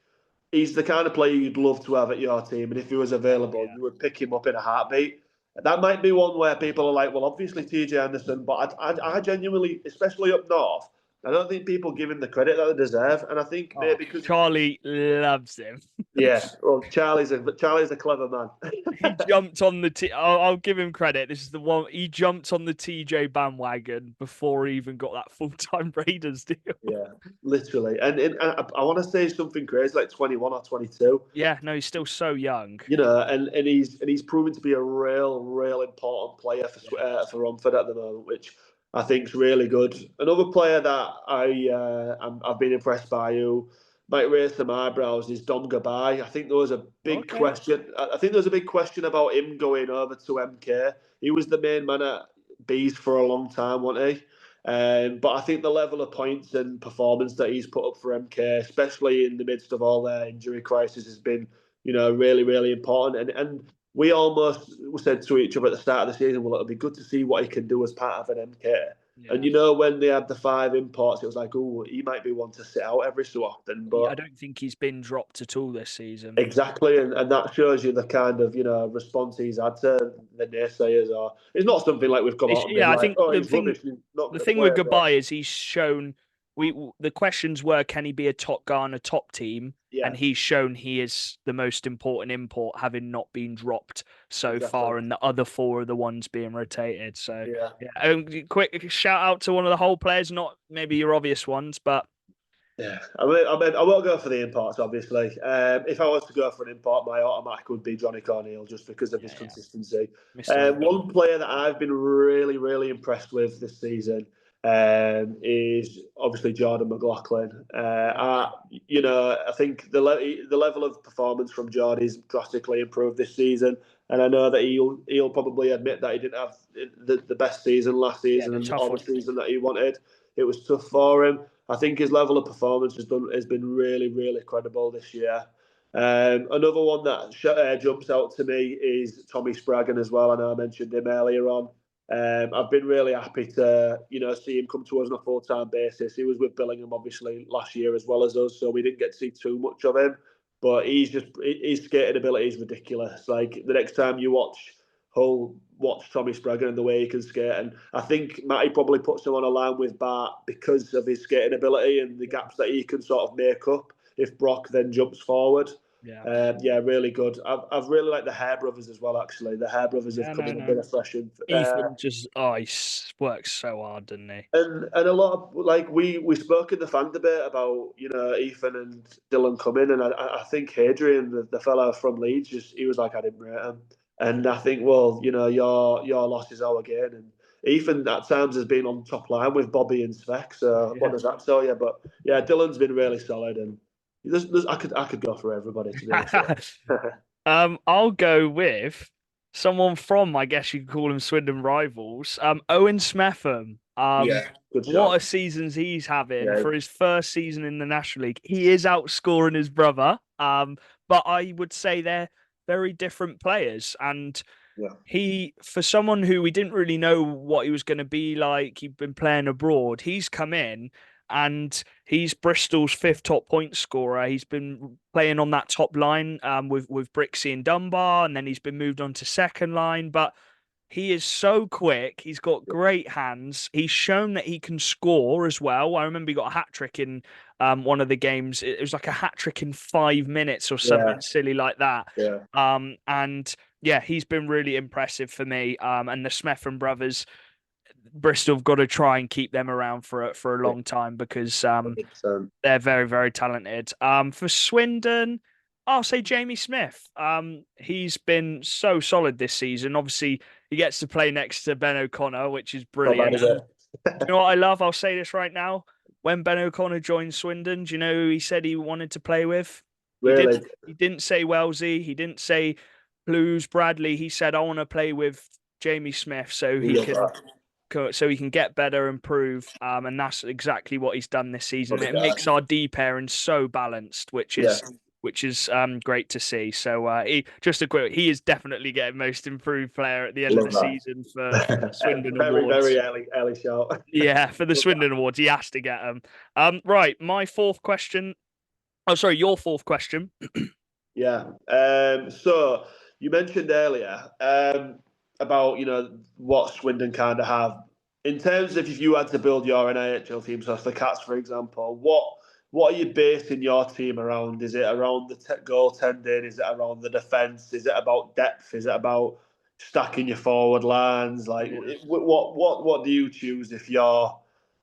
he's the kind of player you'd love to have at your team, and if he was Oh available, yeah. you would pick him up in a heartbeat. That might be one where people are like, well, obviously TJ Anderson, but I genuinely, especially up north, I don't think people give him the credit that they deserve, and I think Oh, maybe because Charlie loves him. yeah, well, Charlie's a clever man. He jumped on the I'll give him credit. This is the one he jumped on the TJ bandwagon before he even got that full-time Raiders deal. Yeah, literally, and I want to say something crazy, like 21 or 22. Yeah, no, he's still so young. And he's proven to be a real important player Yeah. for Romford at the moment, which I think is really good. Another player that I've been impressed by, who might raise some eyebrows, is Dom Gabai. I think there was a big Okay. question. I think there was a big question about him going over to MK. He was the main man at Bees for a long time, wasn't he? But I think the level of points and performance that he's put up for MK, especially in the midst of all their injury crisis, has been really, really important. And we almost said to each other at the start of the season, well, it'll be good to see what he can do as part of an MK. And Yeah. when they had the 5 imports, it was like, oh, he might be one to sit out every so often. I But don't think he's been dropped at all this season. exactly, and that shows you the kind of response he's had to the naysayers. Or it's not something like we've come out and been I like, think oh, he's rubbish, he's not the going to thing play. with But Goodbye is he's shown the questions were can he be a top guy on a top team, yeah, and he's shown he is the most important import, having not been dropped so exactly. far, and the other 4 are the ones being rotated. So Yeah. yeah, quick shout out to one of the whole players, not maybe your obvious ones, but Yeah, I won't go for the imports, obviously. If I was to go for an import, my automatic would be Johnny Corneal, just because of his yeah, consistency. Mr. Reliable. One player that I've been really, really impressed with this season is obviously Jordan McLaughlin. I think the level of performance from Jordy's drastically improved this season, and I know that he'll probably admit that he didn't have the best season last Yeah, season the and tough or the one. season that he wanted. It was tough for him. I think his level of performance has been really, really credible this year. Another one that jumps out to me is Tommy Spraggan as well. I know I mentioned him earlier on. I've been really happy to see him come to us on a full-time basis. He was with Billingham obviously last year as well as us, so we didn't get to see too much of him. But his skating ability is ridiculous. Like the next time you watch Hull, watch Tommy Spraggan and the way he can skate. And I think Matty probably puts him on a line with Bart because of his skating ability and the gaps that he can sort of make up if Brock then jumps forward. Yeah. Yeah, really good. I've really liked the Hare brothers as well. Actually, the Hare brothers have Yeah, come no, in a no. bit of fresh Ethan just works so hard, doesn't he? and a lot of like we spoke in the fan debate about Ethan and Dylan coming, and I think Hadrian, the fellow from Leeds, he was like I didn't rate him, and I think well your loss is our gain, and Ethan at times has been on top line with Bobby and Svek, so what Yeah. does that tell you? But yeah, Dylan's been really solid, and I could go for everybody to be honest. I'll go with someone from, I guess you could call him Swindon rivals. Owen Smetham. Yeah, good What a job. seasons he's having Yeah, for his first season in the National League. He is outscoring his brother. But I would say they're very different players. And yeah, for someone who we didn't really know what he was going to be like, he'd been playing abroad, he's come in And he's Bristol's fifth top point scorer. He's been playing on that top line with Brixie and Dunbar, and then he's been moved on to second line. But he is so quick. He's got great hands. He's shown that he can score as well. I remember he got a hat trick in one of the games. It was like a hat trick in 5 minutes or Yeah, something silly like that. yeah, And yeah, he's been really impressive for me. And the Smetham brothers, Bristol have got to try and keep them around for a yeah, long time because 100%. they're very, very talented. For Swindon, I'll say Jamie Smith. He's been so solid this season. Obviously, he gets to play next to Ben O'Connor, which is Not bad, brilliant. is And it? do you know what I love? I'll say this right now. When Ben O'Connor joined Swindon, do you know who he said he wanted to play with? He Really, didn't. He didn't say Wellesley. He didn't say Blues Bradley. He said, "I want to play with Jamie Smith so you he love can that. get better, improve, and that's exactly what he's done this season. What a It guy. makes our D pairing so balanced, Yeah, which is great to see. So just a quick, he is definitely getting most improved player at the end of love the season for the that. Swindon Very, Awards. very early shout. Yeah, for the Love that. Swindon Awards, he has to get them. Right, my fourth question. Oh, sorry, your fourth question. Yeah. So you mentioned earlier about what Swindon kind of have in terms of if you had to build your NIHL team, so for the Cats, for example, what are you basing your team around? Is it around the goaltending? Is it around the defence? Is it about depth? Is it about stacking your forward lines? Like, Yeah. what do you choose if you're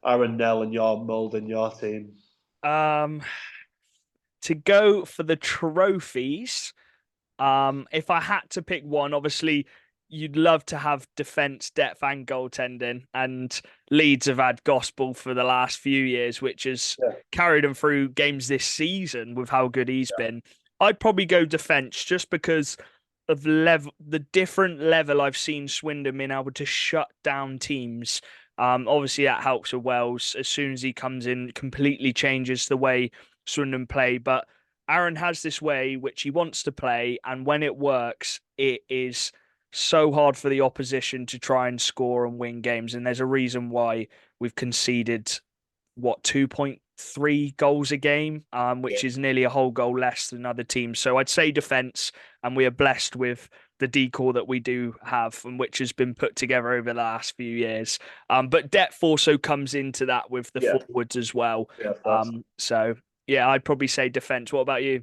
Aaron Nell and you're moulding your team? Um, to go for the trophies. If I had to pick one, obviously you'd love to have defense, depth, and goaltending. And Leeds have had gospel for the last few years, which has Yeah, carried them through games this season with how good he's been. I'd probably go defense just because of the different level I've seen Swindon being able to shut down teams. Obviously that helps with Wells. As soon as he comes in, completely changes the way Swindon play. But Aaron has this way which he wants to play, and when it works, it is so hard for the opposition to try and score and win games. And there's a reason why we've conceded 2.3 goals a game, yeah, which is nearly a whole goal less than other teams. So I'd say defense, and we are blessed with the decor that we do have, and which has been put together over the last few years. But depth also comes into that with the yeah, forwards as well. yeah, of course. So yeah, I'd probably say defense. What about you?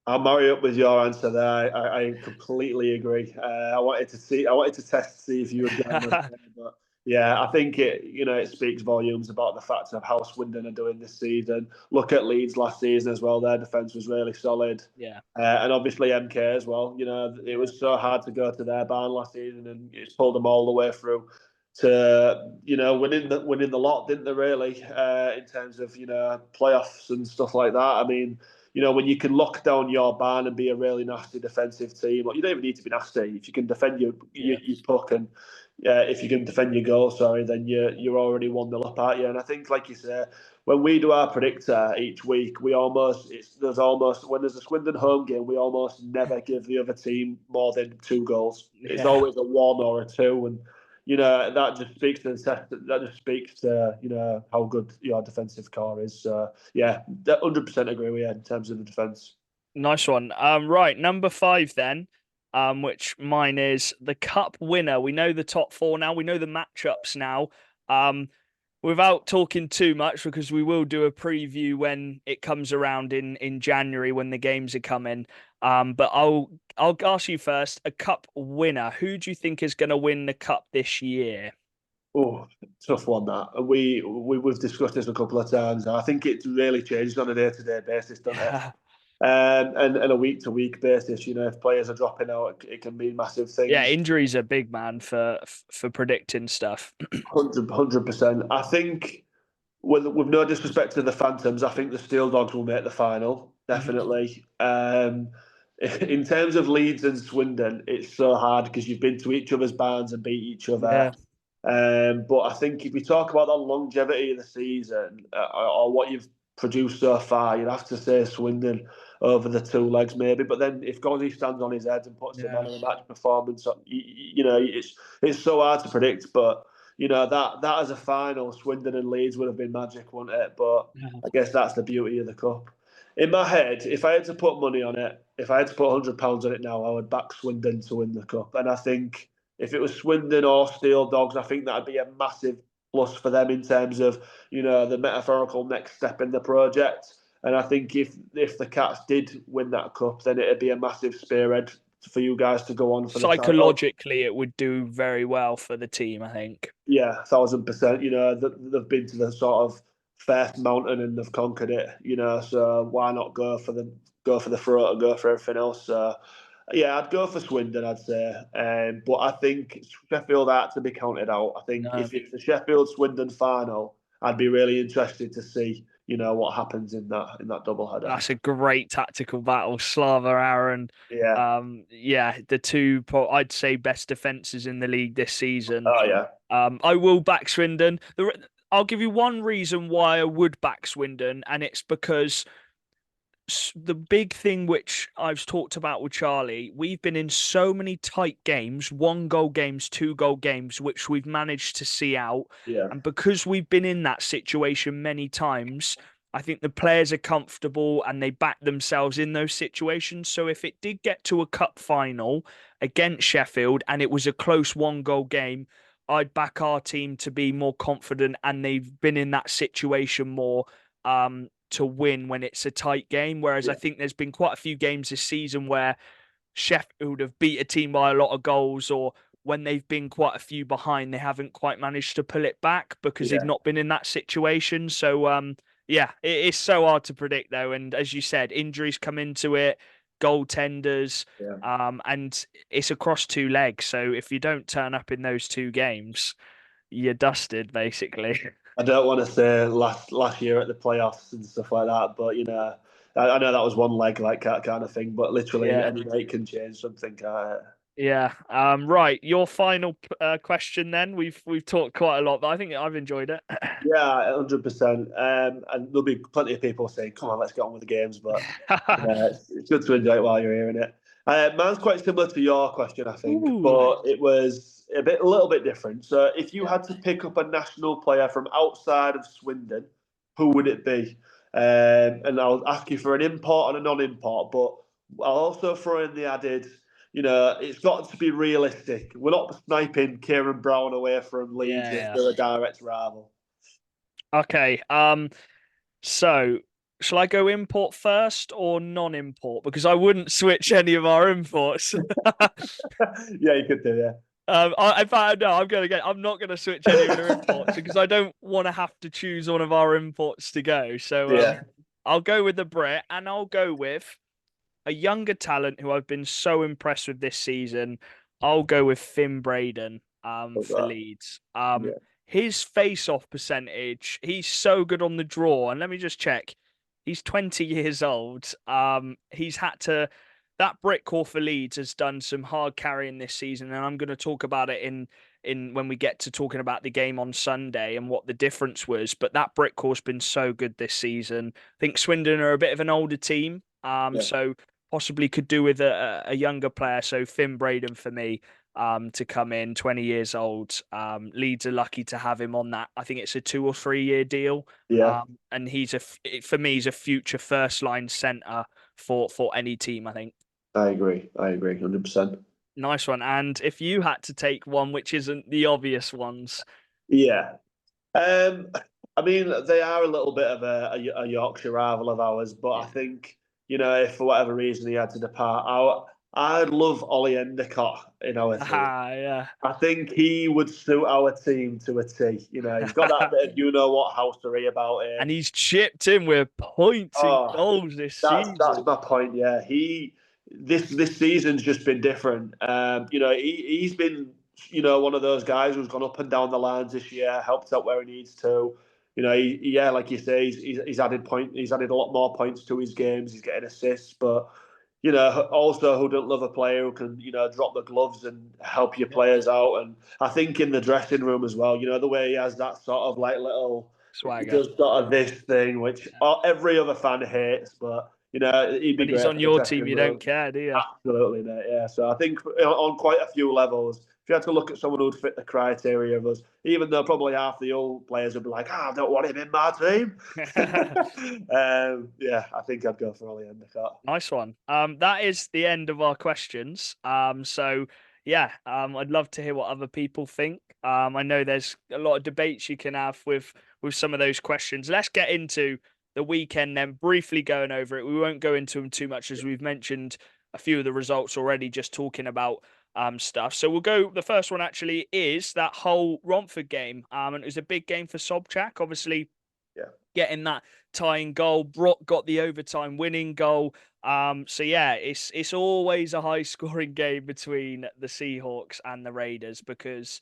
I'll marry up with your answer there. I completely agree. I wanted to test to see if you would get on there, but yeah, I think it speaks volumes about the fact of how Swindon are doing this season. Look at Leeds last season as well; their defence was really solid, Yeah, and obviously MK as well. It yeah, was so hard to go to their barn last season, and it's pulled them all the way through to winning the lot, didn't they? Really, in terms of playoffs and stuff like that. I mean, when you can lock down your barn and be a really nasty defensive team, you don't even need to be nasty. If you can defend yeah, your puck and if you can defend your goal, sorry, then you're already 1-0 up, aren't you? And I think, like you say, when we do our predictor each week, when there's a Swindon home game, we almost never give the other team more than 2 goals. It's yeah. always a 1 or a 2, and that just speaks to how good your defensive core is. Yeah, 100% agree with you in terms of the defense. Nice one. Right, number five then. Which mine is the cup winner. We know the top four now. We know the matchups now. Um, without talking too much, because we will do a preview when it comes around in January when the games are coming. But I'll ask you first. A cup winner. Who do you think is going to win the cup this year? Oh, tough one that. We've discussed this a couple of times. I think it's really changed on a day-to-day basis, doesn't it? Yeah, And a week-to-week basis. If players are dropping out, it can mean massive yeah. things. Injuries are big, man, for predicting stuff. 100%. I think, with no disrespect to the Phantoms, I think the Steel Dogs will make the final, Mhm. definitely. In terms of Leeds and Swindon, it's so hard because you've been to each other's barns and beat each other. Yeah, But I think if we talk about the longevity of the season or what you've produced so far, you'd have to say Swindon over the 2 legs maybe. But then if Gozzi stands on his head and puts in yeah, on a match performance, it's so hard to predict. But that as a final, Swindon and Leeds would have been magic, wouldn't it? But I guess that's the beauty of the cup. In my head, if I had to put money on it, if I had to put £100 on it now, I would back Swindon to win the cup. And I think if it was Swindon or Steel Dogs, I think that'd be a massive plus for them in terms of the metaphorical next step in the project. And I think if the Cats did win that cup, then it'd be a massive spearhead for you guys to go on for the title. Psychologically, it would do very well for the team, I think. Yeah, 1,000%. They've been to the sort of first mountain and they've conquered it. So why not go for the throat and go for everything else? So yeah, I'd go for Swindon, I'd say. But I think Sheffield had to be counted out. I think No, if it's the Sheffield Swindon final, I'd be really interested to see what happens in that double header. that's a great tactical battle. Slava Aaron. Yeah. Yeah, the two I'd say best defenses in the league this season. Oh yeah. I will back Swindon. I'll give you one reason why I would back Swindon, and it's because the big thing which I've talked about with Charlie, we've been in so many tight games, 1 goal games, 2 goal games, which we've managed to see out. Yeah. And because we've been in that situation many times, I think the players are comfortable and they back themselves in those situations. So if it did get to a cup final against Sheffield and it was a close 1 goal game, I'd back our team to be more confident and they've been in that situation more. To win when it's a tight game. Whereas I think there's been quite a few games this season where Sheffield have beat a team by a lot of goals, or when they've been quite a few behind, they haven't quite managed to pull it back because they've not been in that situation. So yeah, it's so hard to predict though. And as you said, injuries come into it, goaltenders, and it's across 2 legs. So if you don't turn up in those 2 games, you're dusted basically. I don't want to say last year at the playoffs and stuff like that, but I know that was one leg like that kind of thing, but literally Yeah. any night can change something. Yeah. Right. Your final question then. We've talked quite a lot, but I think I've enjoyed it. Yeah, 100%. And there'll be plenty of people saying, "Come on, let's get on with the games." But it's good to enjoy it while you're hearing it. Mine's quite similar to your question, I think, Ooh. but it was a little bit different. So, if you had to pick up a national player from outside of Swindon, who would it be? And I'll ask you for an import and a non-import, but I'll also throw in the added. It's got to be realistic. We're not sniping Kieran Brown away from Leeds if they're a direct rival. Okay. So shall I go import first or non-import? Because I wouldn't switch any of our imports. Yeah, you could do, yeah. In fact, no, I'm not gonna switch any of our imports because I don't want to have to choose one of our imports to go. So I'll go with the Brit, and I'll go with a younger talent who I've been so impressed with this season. I'll go with Finn Braden for Leeds. His face-off percentage, he's so good on the draw. And let me just check. He's 20 years old. He's had to that Britcore for Leeds has done some hard carrying this season, and I'm going to talk about it in when we get to talking about the game on Sunday and what the difference was. But that Britcore's been so good this season. I think Swindon are a bit of an older team, so possibly could do with a younger player. So Finn Braden for me to come in, 20 years old. Leeds are lucky to have him on that. I think it's a 2 or 3 year deal. Yeah. And for me, he's a future first line centre for any team, I think. I agree, 100%. Nice one. And if you had to take one which isn't the obvious ones. Yeah. I mean, they are a little bit of a Yorkshire rival of ours, but I think, if for whatever reason he had to depart, I'd love Ollie Endicott in our team. Yeah. I think he would suit our team to a T. He's got that bit of what housery about him. And he's chipped in with points and goals this season. That's my point, yeah. This season's just been different. He's been, one of those guys who's gone up and down the lines this year, helped out where he needs to. Like you say, he's added a lot more points to his games. He's getting assists, but also who don't love a player who can, drop the gloves and help your players out. And I think in the dressing room as well, the way he has that sort of like little swagger, he does sort of this thing which every other fan hates, but he'd be when he's on your team, you don't care, do you? Absolutely, mate. Yeah. So I think on quite a few levels, if you had to look at someone who'd fit the criteria of us, even though probably half the old players would be like, I don't want him in my team. Yeah, I think I'd go for Ollie Endicott. Nice one. That is the end of our questions. So yeah, I'd love to hear what other people think. I know there's a lot of debates you can have with some of those questions. Let's get into the weekend then, briefly going over it. We won't go into them too much as we've mentioned a few of the results already, just talking about stuff. So we'll go. The first one actually is that whole Romford game. And it was a big game for Sobchak, obviously. Yeah. Getting that tying goal, Brock got the overtime winning goal. So yeah, it's always a high scoring game between the Seahawks and the Raiders because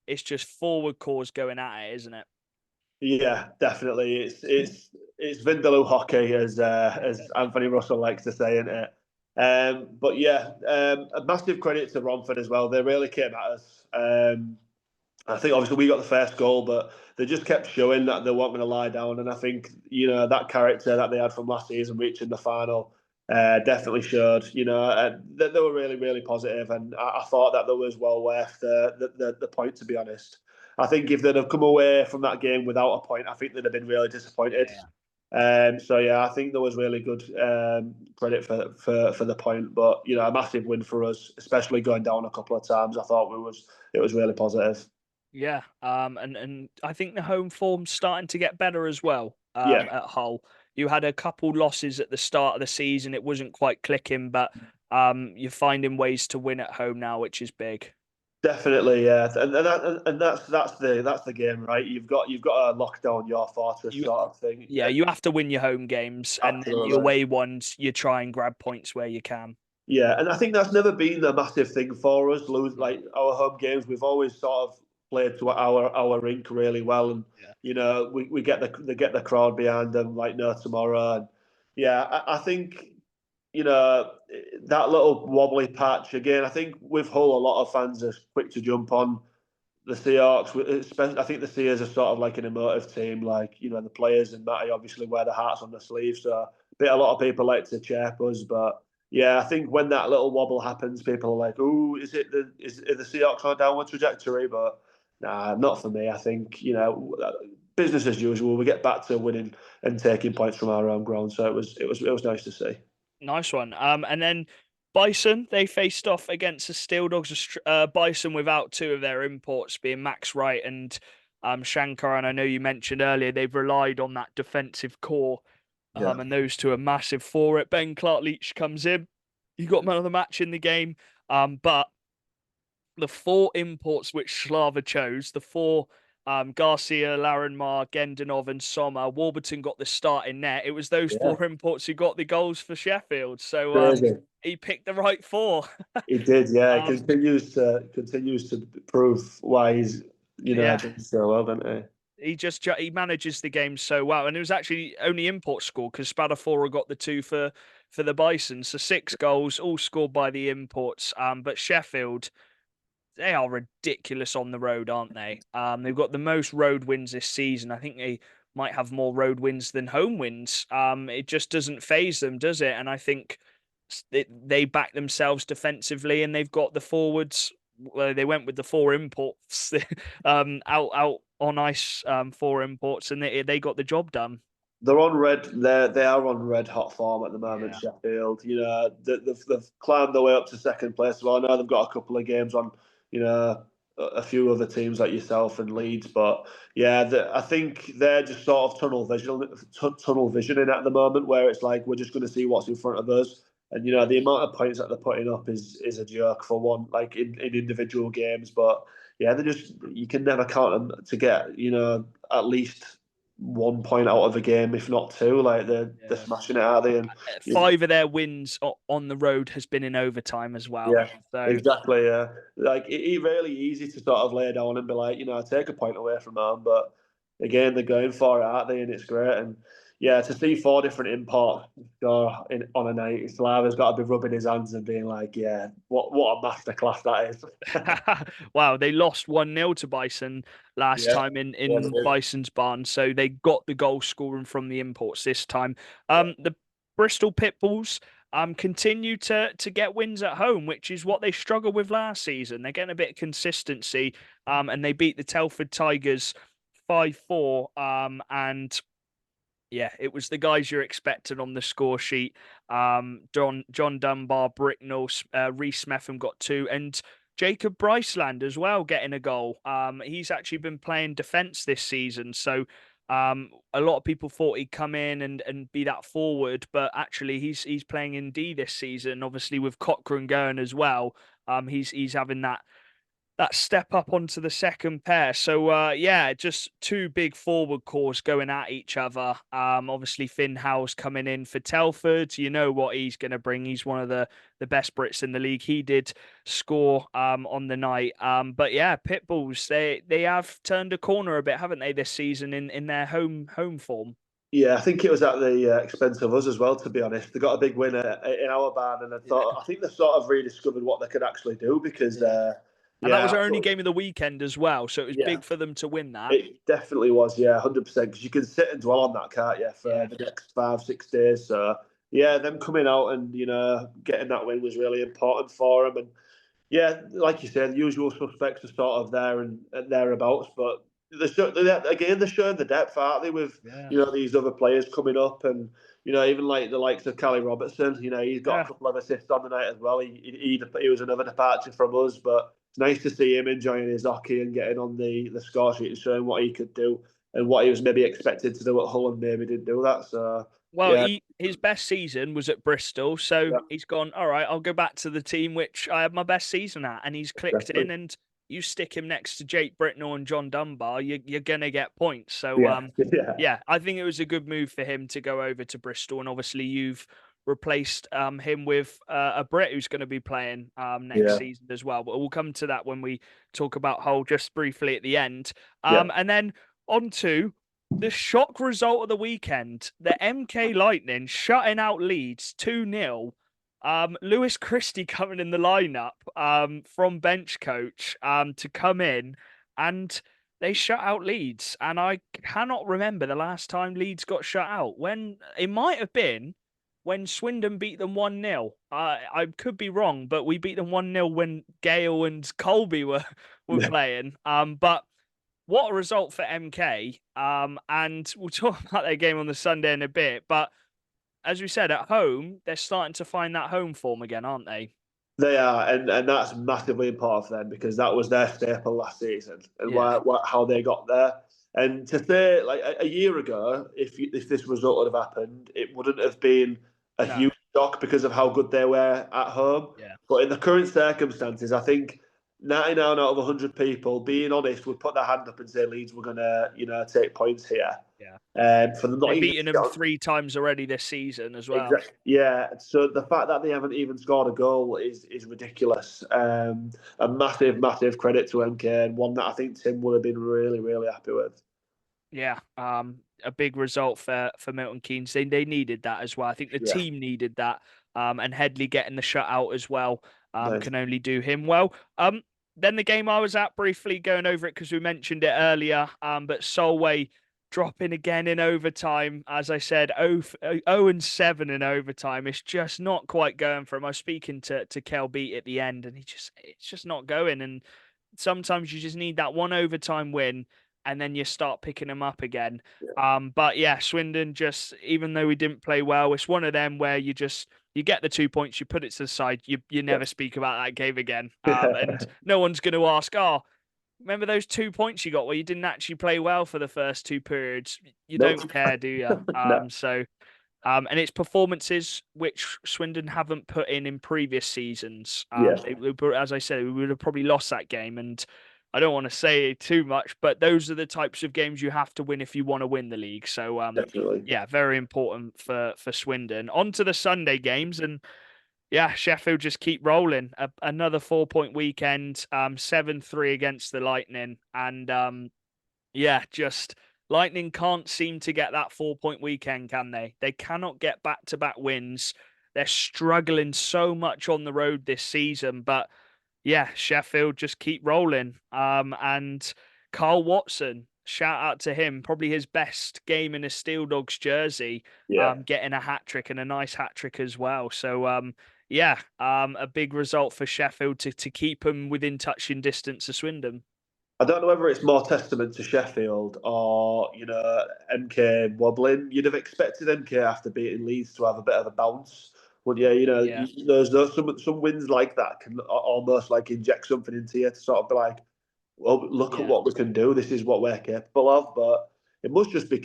it's just forward cores going at it, isn't it? Yeah, definitely. It's Vindaloo hockey, as Anthony Russell likes to say, isn't it? But yeah, a massive credit to Romford as well. They really came at us. I think obviously we got the first goal, but they just kept showing that they weren't going to lie down. And I think that character that they had from last season reaching the final definitely showed. That they were really really positive, and I thought that there was well worth the point. To be honest, I think if they'd have come away from that game without a point, I think they'd have been really disappointed. Yeah. So yeah, I think there was really good credit for the point, but a massive win for us, especially going down a couple of times. I thought it was really positive. Yeah. And I think the home form's starting to get better as well. Yeah, At Hull, you had a couple losses at the start of the season. It wasn't quite clicking, but you're finding ways to win at home now, which is big. definitely. Yeah, and that's the game, right? You've got to lock down your fortress You sort of thing. Yeah, you have to win your home games, and then your Absolutely. away ones, you try and grab points where you can. Yeah, and I think that's never been a massive thing for us. Lose Mm. like our home games, we've always sort of played to our rink really well, and Yeah. we get the crowd behind them like no tomorrow. And yeah, I think that little wobbly patch again. I think with Hull, a lot of fans are quick to jump on the Seahawks. Especially, I think the Seahawks are sort of like an emotive team. Like the players and Matty obviously wear their hearts on their sleeves. So a lot of people like to chirp us, but yeah, I think when that little wobble happens, people are like, "Oh, is the Seahawks on a downward trajectory?" But nah, not for me. I think business as usual. We get back to winning and taking points from our own ground. So it was nice to see. Nice one. And then Bison, they faced off against the Steel Dogs. Bison without two of their imports, being Max Wright and Shankar. And I know you mentioned earlier they've relied on that defensive core, Yeah, and those two are massive for it. Ben Clark-Leach comes in. He got man of the match in the game. But the four imports which Slava chose, the four Garcia, Larenmar, Gendanov, and Sommer, Warburton got the start in net. It was those yeah, four imports who got the goals for Sheffield. So crazy. he picked the right four. He did, yeah. He um, continues to prove why he's yeah, doing so well, doesn't he manages the game so well, and it was actually only import score because Spadafora got the two for the Bison. So 6 goals, all scored by the imports. But Sheffield, they are ridiculous on the road, aren't they? They've got the most road wins this season. I think they might have more road wins than home wins. It just doesn't phase them, does it? And I think they back themselves defensively, and they've got the forwards. Well, they went with the four imports, out on ice, four imports, and they got the job done. They're on red. They are on red hot form at the moment. Yeah. Sheffield, they've climbed their way up to second place. Well, I know they've got a couple of games on, a few other teams like yourself and Leeds, but yeah, I think they're just sort of tunnel visioning at the moment, where it's like we're just going to see what's in front of us. And the amount of points that they're putting up is a joke for one, like in individual games. But yeah, you can never count them to get at least 1 point out of a game, if not two. Like they're Yeah. smashing it, are they? And 5 of their wins on the road has been in overtime as well. yeah, So exactly. Yeah, like it's really easy to sort of lay down and be like, take a point away from home, but again, they're going for it, aren't they? And it's great. And yeah, to see 4 different imports go on a night, Slava's got to be rubbing his hands and being like, yeah, what a masterclass that is. wow, they lost 1-0 to Bison last Yeah, time yeah, in Bison's barn, so they got the goal scoring from the imports this time. yeah, The Bristol Pitbulls, continue to get wins at home, which is what they struggled with last season. They're getting a bit of consistency, and they beat the Telford Tigers 5-4. And yeah, it was the guys you're expecting on the score sheet. John Dunbar, Bricknell, Reece Smetham got 2, and Jacob Bryceland as well getting a goal. He's actually been playing defence this season, so a lot of people thought he'd come in and be that forward, but actually he's playing in D this season. Obviously with Cochrane going as well, he's having that step up onto the second pair. So yeah, just two big forward cores going at each other. Obviously Finn Howell's coming in for Telford. You know what he's going to bring. He's one of the best Brits in the league. He did score on the night. But yeah, Pitbulls, they have turned a corner a bit, haven't they, this season in their home form. Yeah, I think it was at the expense of us as well. To be honest, they got a big win in our barn, and I think they sort of rediscovered what they could actually do because, And that yeah, was our only game of the weekend as well, so it was yeah, big for them to win that. it definitely was. Yeah, 100%. Because you can sit and dwell on that, can't you, for the next 5-6 days. So yeah, them coming out and getting that win was really important for them. And yeah, like you said, the usual suspects are sort of there and thereabouts, but they're showing the depth, aren't they? With Yeah. these other players coming up, and even like the likes of Callie Robertson. He's got a couple of assists on the night as well. He was another departure from us, but it's nice to see him enjoying his hockey and getting on the score sheet and showing what he could do and what he was maybe expected to do at Hull and maybe didn't do that. So Well, yeah, his best season was at Bristol, so yeah, he's gone, all right, I'll go back to the team which I had my best season at, and he's clicked exactly. in, and you stick him next to Jake Britnell and John Dunbar, you're gonna get points. So Yeah, yeah, yeah, I think it was a good move for him to go over to Bristol, and obviously you've replaced him with a Brit who's going to be playing next yeah, season as well. But we'll come to that when we talk about Hull just briefly at the end. yeah. And then on to the shock result of the weekend, the MK Lightning shutting out Leeds 2-0. Lewis Christie coming in the lineup from bench coach to come in, and they shut out Leeds. And I cannot remember the last time Leeds got shut out. When it might have been when Swindon beat them 1-0. I could be wrong, but we beat them 1-0 when Gale and Colby were playing. But what a result for MK. And we'll talk about their game on the Sunday in a bit. But as we said, at home, they're starting to find that home form again, aren't they? They are, and that's massively important for them because that was their staple last season and Yeah. how they got there. And to say, like a year ago, if this result would have happened, it wouldn't have been a No. huge shock because of how good they were at home. Yeah. But in the current circumstances, I think 99 out of 100 people, being honest, would put their hand up and say Leeds were going to, take points here. Yeah. For them not They've even beaten them 3 times already this season as well. exactly. Yeah. So the fact that they haven't even scored a goal is ridiculous. A massive, massive credit to MK and one that I think Tim would have been really, really happy with. Yeah. A big result for Milton Keynes. They needed that as well. I think the Yeah. team needed that. And Headley getting the shutout as well. Nice. Can only do him well. Then the game I was at, briefly going over it because we mentioned it earlier. But Solway dropping again in overtime. As I said, 0-7 in overtime. It's just not quite going for him. I was speaking to Kel Beat at the end, and it's just not going. And sometimes you just need that one overtime win, and then you start picking them up again. Yeah. But yeah, Swindon just, even though we didn't play well, it's one of them where you get the 2 points, you put it to the side, you never speak about that game again. And no one's going to ask, oh, remember those 2 points you got where you didn't actually play well for the first two periods? You Nope. don't care, do you? No. And it's performances which Swindon haven't put in previous seasons. Yeah. As I said, we would have probably lost that game, and I don't want to say too much, but those are the types of games you have to win if you want to win the league. So, Definitely. yeah, very important for Swindon. On to the Sunday games, and yeah, Sheffield just keep rolling. Another 4-point weekend, 7-3 against the Lightning, and yeah, just Lightning can't seem to get that 4-point weekend, can they? They cannot get back-to-back wins. They're struggling so much on the road this season, but yeah, Sheffield just keep rolling. And Carl Watson, shout out to him. Probably his best game in a Steel Dogs jersey, Yeah. getting a hat trick and a nice hat trick as well. So yeah, a big result for Sheffield to keep them within touching distance of Swindon. I don't know whether it's more testament to Sheffield or, MK wobbling. You'd have expected MK after beating Leeds to have a bit of a bounce. But yeah, Yeah, there's some wins like that can almost like inject something into you to sort of be like, well, look at yeah, what we can do. This is what we're capable of. But it must just be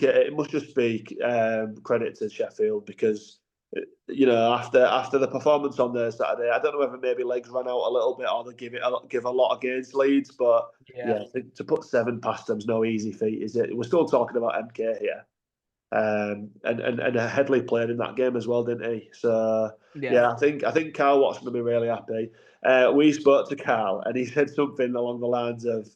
credit to Sheffield because after the performance on the Saturday, I don't know whether maybe legs ran out a little bit or they give a lot against Leeds, but yeah, yeah, to put 7 past them's no easy feat, is it? We're still talking about MK here. And Headley played in that game as well, didn't he? So yeah. yeah, I think Carl Watson will be really happy. We spoke to Carl, and he said something along the lines of,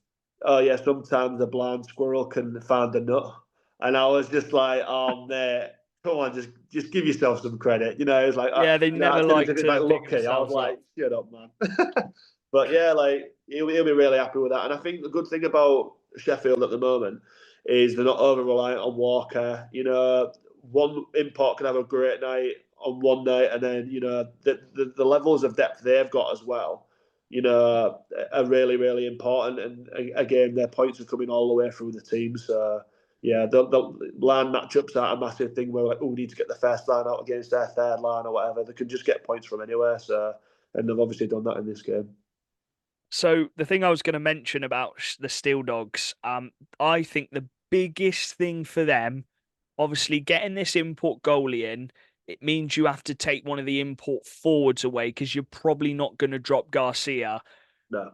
"Oh yeah, sometimes a blind squirrel can find a nut," and I was just like, "Oh mate, come on, just give yourself some credit." It's like, Yeah, they I never didn't like think it's like to big lucky. I was themselves up. like, "Shut up, man." But yeah, like he'll be really happy with that. And I think the good thing about Sheffield at the moment is they're not over reliant on Walker. One import can have a great night on one night, and then the levels of depth they've got as well. Are really really important. And again, their points are coming all the way through the team. So yeah, the line matchups are a massive thing where like, we need to get the first line out against their third line or whatever. They can just get points from anywhere. So and they've obviously done that in this game. So the thing I was going to mention about the Steel Dogs, I think the biggest thing for them, obviously getting this import goalie in, it means you have to take one of the import forwards away because you're probably not going to drop Garcia. No.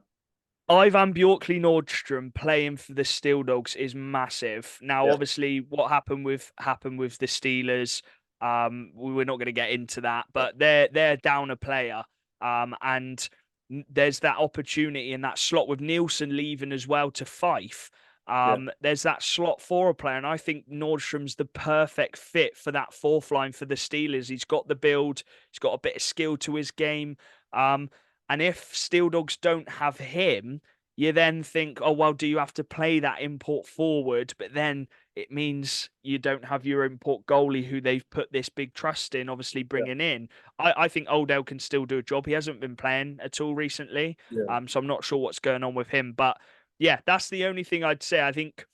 Ivan Bjorkley Nordstrom playing for the Steel Dogs is massive. Now, Yeah. obviously, what happened with the Steelers, we're not going to get into that, but they're down a player, and there's that opportunity in that slot with Nielsen leaving as well to Fife. Yeah. There's that slot for a player, and I think Nordstrom's the perfect fit for that fourth line for the Steelers. He's got the build, he's got a bit of skill to his game. And if Steel Dogs don't have him, you then think, oh, well, do you have to play that import forward? But then it means you don't have your import goalie who they've put this big trust in, obviously Yeah. bringing in. I think Oldell can still do a job. He hasn't been playing at all recently. Yeah. So I'm not sure what's going on with him. But yeah, that's the only thing I'd say. I think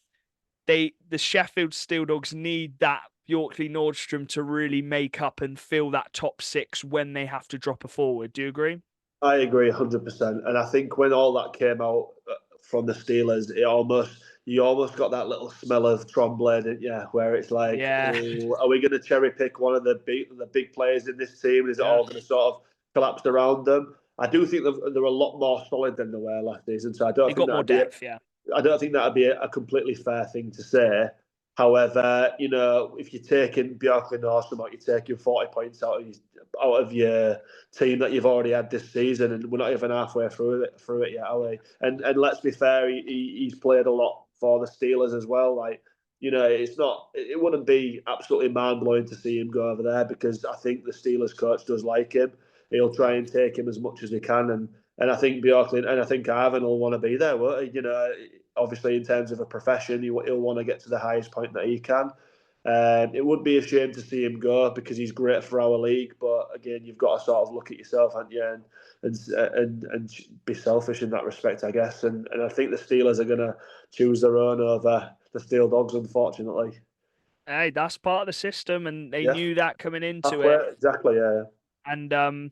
the Sheffield Steel Dogs need that Bjorkley Nordstrom to really make up and fill that top six when they have to drop a forward. Do you agree? I agree 100%. And I think when all that came out from the Steelers, you almost got that little smell of Trombley, didn't you? Where it's like, Yeah, oh, are we going to cherry pick one of the big players in this team? Is it yeah. all going to sort of collapse around them? I do think they're a lot more solid than they were last season, so They got more depth, yeah. I don't think that'd be a completely fair thing to say. However, if you're taking Bjorklund Nordstrom out, you're taking 40 points out of your team that you've already had this season, and we're not even halfway through it yet, are we? And let's be fair, he's played a lot for the Steelers as well. Like, it wouldn't be absolutely mind blowing to see him go over there because I think the Steelers coach does like him. He'll try and take him as much as he can, and I think Bjorklund and I think Ivan will want to be there. Won't he? Obviously in terms of a profession, he'll want to get to the highest point that he can. It would be a shame to see him go because he's great for our league. But again, you've got to sort of look at yourself, haven't you, and be selfish in that respect, I guess. And I think the Steelers are going to choose their own over the Steel Dogs, unfortunately. Hey, that's part of the system, and they Yeah, knew that coming into halfway, it. exactly. Yeah, And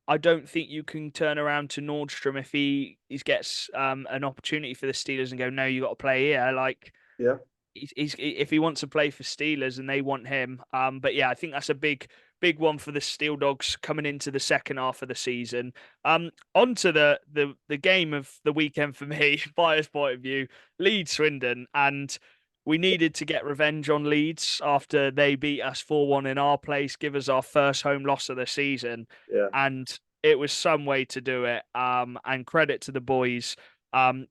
I don't think you can turn around to Nordstrom if he gets an opportunity for the Steelers and go, no, you got to play here. Like yeah, he's if he wants to play for Steelers and they want him. But yeah, I think that's a big one for the Steel Dogs coming into the second half of the season. On to the game of the weekend for me, bias point of view, Leeds Swindon, and we needed to get revenge on Leeds after they beat us 4-1 in our place, give us our first home loss of the season, yeah, and it was some way to do it. And credit to the boys.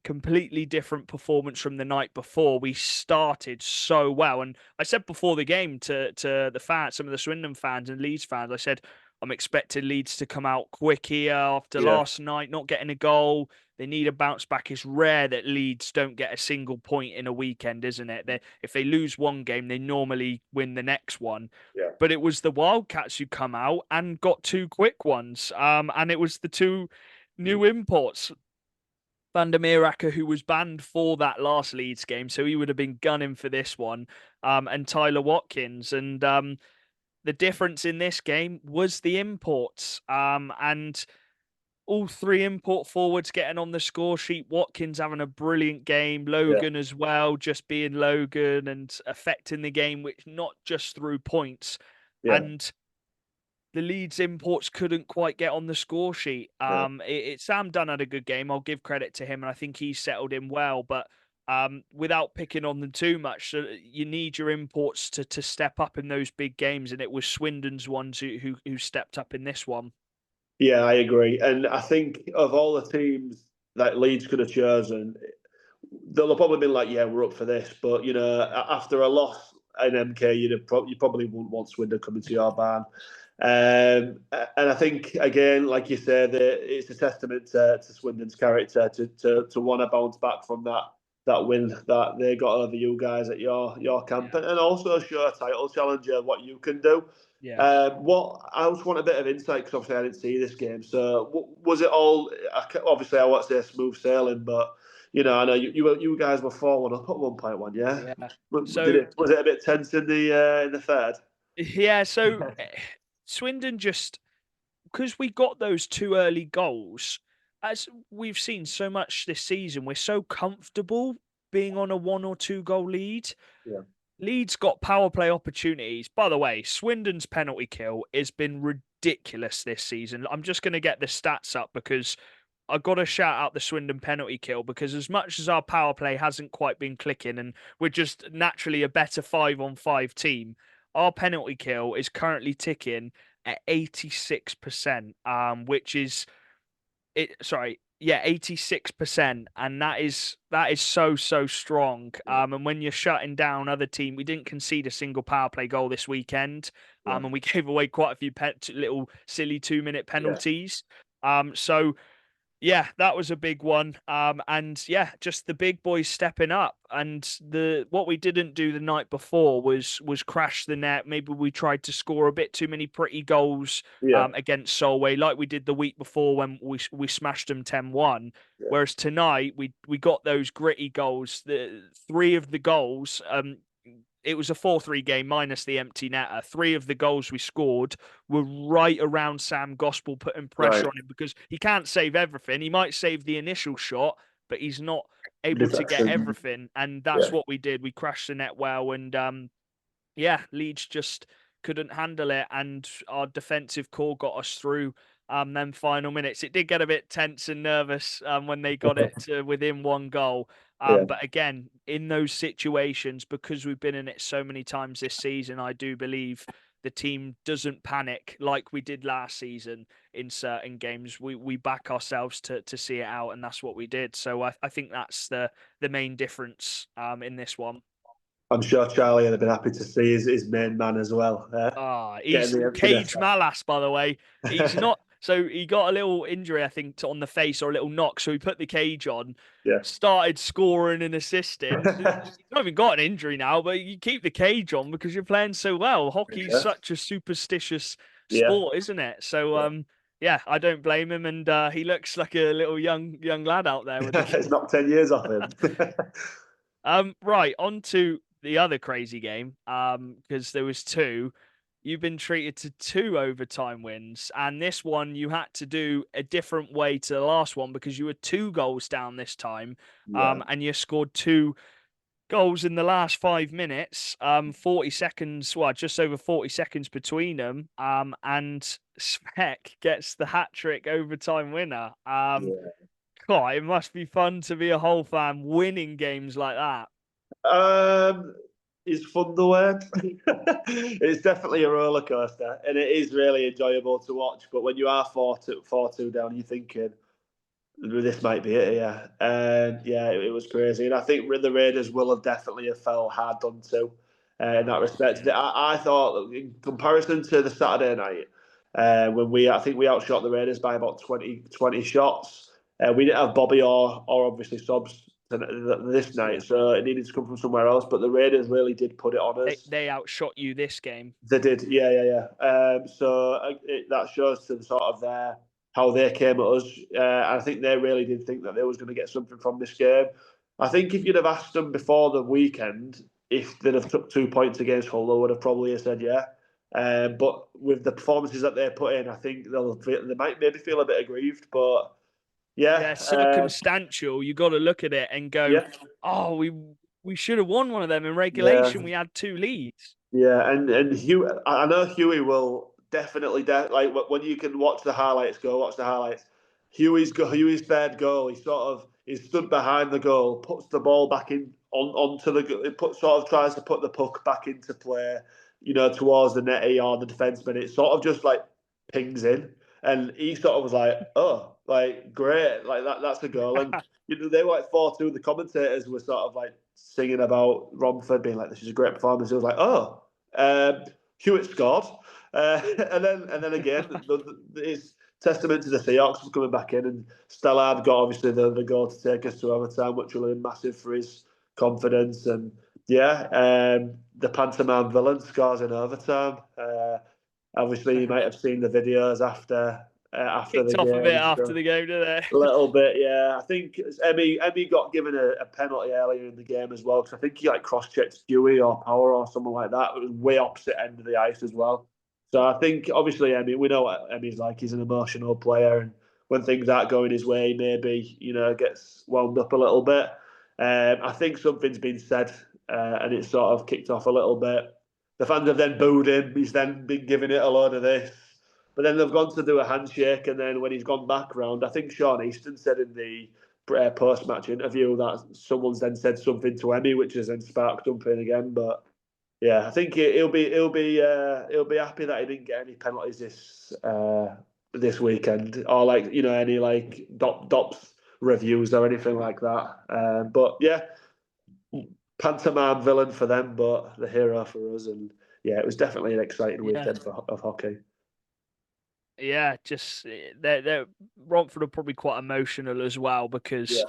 Completely different performance from the night before. We started so well, and I said before the game to the fans, some of the Swindon fans and Leeds fans, I said I'm expecting Leeds to come out quick here after Yeah, last night, not getting a goal. They need a bounce back. It's rare that Leeds don't get a single point in a weekend, isn't it? If they lose one game, they normally win the next one. yeah, But it was the Wildcats who come out and got two quick ones. And it was the two new imports, Van der Meeracker, who was banned for that last Leeds game, so he would have been gunning for this one, and Tyler Watkins. And the difference in this game was the imports, and all three import forwards getting on the score sheet. Watkins having a brilliant game, yeah, Logan as well, just being Logan and affecting the game, which not just through points. yeah, And the Leeds imports couldn't quite get on the score sheet. yeah. Sam Dunn had a good game. I'll give credit to him, and I think he settled in well. But without picking on them too much, you need your imports to step up in those big games, and it was Swindon's ones who stepped up in this one. Yeah, I agree. And I think of all the teams that Leeds could have chosen, they'll have probably been like, yeah, we're up for this. But, after a loss in MK, you probably wouldn't want Swindon coming to your barn. And I think, again, like you said, it's a testament to Swindon's character to want to bounce back from that win that they got over you guys at your camp, Yeah, and also show a title challenger what you can do. yeah. What I just want a bit of insight because obviously I didn't see this game. So was it all? Obviously, I won't say smooth sailing, but I know you guys were 4-1 up at 1.1. Yeah, Yeah. did So it? Was it a bit tense in the third? yeah, so Swindon just, because we got those two early goals, as we've seen so much this season, we're so comfortable being on a 1 or 2 goal lead. Yeah, Leeds got power play opportunities. By the way, Swindon's penalty kill has been ridiculous this season. I'm just going to get the stats up because I got to shout out the Swindon penalty kill, because as much as our power play hasn't quite been clicking and we're just naturally a better 5-on-5 team, our penalty kill is currently ticking at 86%, which is it. Sorry, yeah, 86%, and that is so strong. yeah, And when you're shutting down other team, we didn't concede a single power play goal this weekend. yeah, And we gave away quite a few little silly 2-minute yeah, penalties. So yeah, that was a big one. And yeah, just the big boys stepping up. And the what we didn't do the night before was crash the net. Maybe we tried to score a bit too many pretty goals yeah, against Solway, like we did the week before when we smashed them 10-1. yeah. Whereas tonight we got those gritty goals. The three of the goals, it was a 4-3 game minus the empty netter. Three of the goals we scored were right around Sam Gospel, putting pressure Right. on him, because he can't save everything. He might save the initial shot, but he's not able to get Deflection. everything. And that's Yeah, what we did. We crashed the net well. And yeah, Leeds just couldn't handle it. And our defensive core got us through them final minutes. It did get a bit tense and nervous when they got it to within one goal. yeah. But again, in those situations, because we've been in it so many times this season, I do believe the team doesn't panic like we did last season in certain games. We back ourselves to see it out, and that's what we did. So I think that's the main difference in this one. I'm sure Charlie would have been happy to see his main man as well. Getting He's the empty Cage nester. Malas, by the way. He's not. So he got a little injury, I think, on the face or a little knock. So he put the cage on, Yeah. started scoring and assisting. He's not even got an injury now, but you keep the cage on because you're playing so well. Hockey's Yeah. such a superstitious Yeah. sport, isn't it? So yeah, I don't blame him, and he looks like a little young lad out there with the It's knocked 10 years off him. Right, on to the other crazy game. Because there was two. You've been treated to two overtime wins, and this one you had to do a different way to the last one because you were 2 goals down this time. Yeah. And you scored 2 goals in the last 5 minutes. 40 seconds, well, just over 40 seconds between them. And Speck gets the hat trick overtime winner. Yeah. God, it must be fun to be a whole fan winning games like that. Is fun the word? It's definitely a roller coaster, and it is really enjoyable to watch. But when you are 4-2 down, you're thinking this might be it. Yeah, and yeah, it was crazy. And I think the Raiders will have definitely have felt hard done to in that respect. Yeah. I thought, in comparison to the Saturday night, I think we outshot the Raiders by about 20 shots. We didn't have Bobby or obviously Sobs this night, so it needed to come from somewhere else. But the Raiders really did put it on us. They outshot you this game. They did, yeah. That shows to the sort of how they came at us. I think they really did think that they was going to get something from this game. I think if you'd have asked them before the weekend if they'd have took 2 points against Hull, they would have probably said yeah. But with the performances that they put in, I think they might maybe feel a bit aggrieved. But yeah, circumstantial. You got to look at it and go, yeah, oh, we should have won one of them in yeah. regulation. We had 2 leads. Yeah, and Hugh, I know Huey will definitely like when you can watch the highlights. Go watch the highlights. Huey's third goal. He stood behind the goal, puts the ball back in onto the sort of tries to put the puck back into play, towards the net or the defenseman. It sort of just like pings in, and he sort of was like, oh, like great, like that's a goal. And they were like 4-2. The commentators were sort of like singing about Romford being like, this is a great performance. It was like, oh, Hewitt scored. And then again, it's testament to the Seahawks coming back in, and Stellard got obviously the goal to take us to overtime, which will be massive for his confidence. And the pantomime villain scores in overtime. Obviously, you might have seen the videos after Kicked the off a bit game. after the game, did they? A little bit, yeah. I think Emmy got given a penalty earlier in the game as well, because I think he like cross-checked Dewey or Power or something like that. It was way opposite end of the ice as well. So I think obviously we know what Emmy's like. He's an emotional player, and when things aren't going his way, maybe gets wound up a little bit. I think something's been said, and it's sort of kicked off a little bit. The fans have then booed him. He's then been giving it a load of this. But then they've gone to do a handshake, and then when he's gone back round, I think Sean Easton said in the post-match interview that someone's then said something to Emmy, which has then sparked something again. But yeah, I think he'll be happy that he didn't get any penalties this weekend, or like any like Dops reviews or anything like that. But yeah, pantomime villain for them, but the hero for us. And yeah, it was definitely an exciting weekend of hockey. Yeah, just they're Romford are probably quite emotional as well, because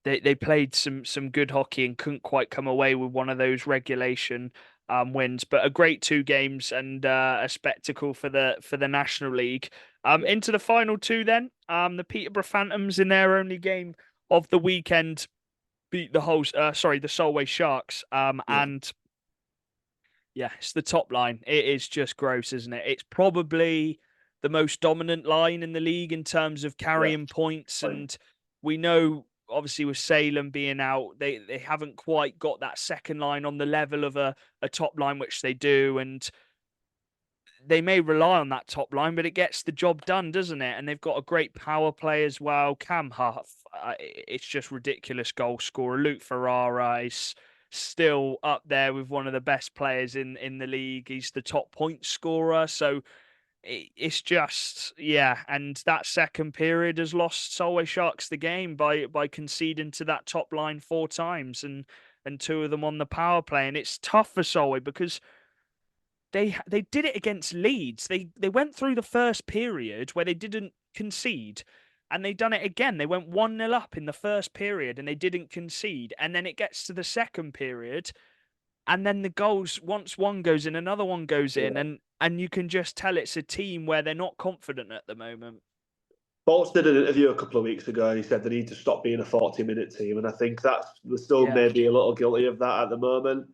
they played some good hockey and couldn't quite come away with one of those regulation wins. But a great 2 games and a spectacle for the National League. Into the final 2 then. The Peterborough Phantoms in their only game of the weekend beat the Solway Sharks. And yeah, it's the top line. It is just gross, isn't it? It's probably the most dominant line in the league in terms of carrying points. And we know, obviously, with Salem being out, they haven't quite got that second line on the level of a top line, which they do. And they may rely on that top line, but it gets the job done, doesn't it? And they've got a great power play as well. Cam Huff, it's just ridiculous goal scorer. Luke Ferrara is still up there with one of the best players in the league. He's the top point scorer. So it's just, yeah. And that second period has lost Solway Sharks the game by conceding to that top line 4 times, and 2 of them on the power play. And it's tough for Solway because they did it against Leeds. They went through the first period where they didn't concede, and they done it again. They went 1-0 up in the first period and they didn't concede. And then it gets to the second period, and then the goals, once one goes in, another one goes in, and you can just tell it's a team where they're not confident at the moment. Bolts did an interview a couple of weeks ago, and he said they need to stop being a 40-minute team, and I think we're still maybe a little guilty of that at the moment.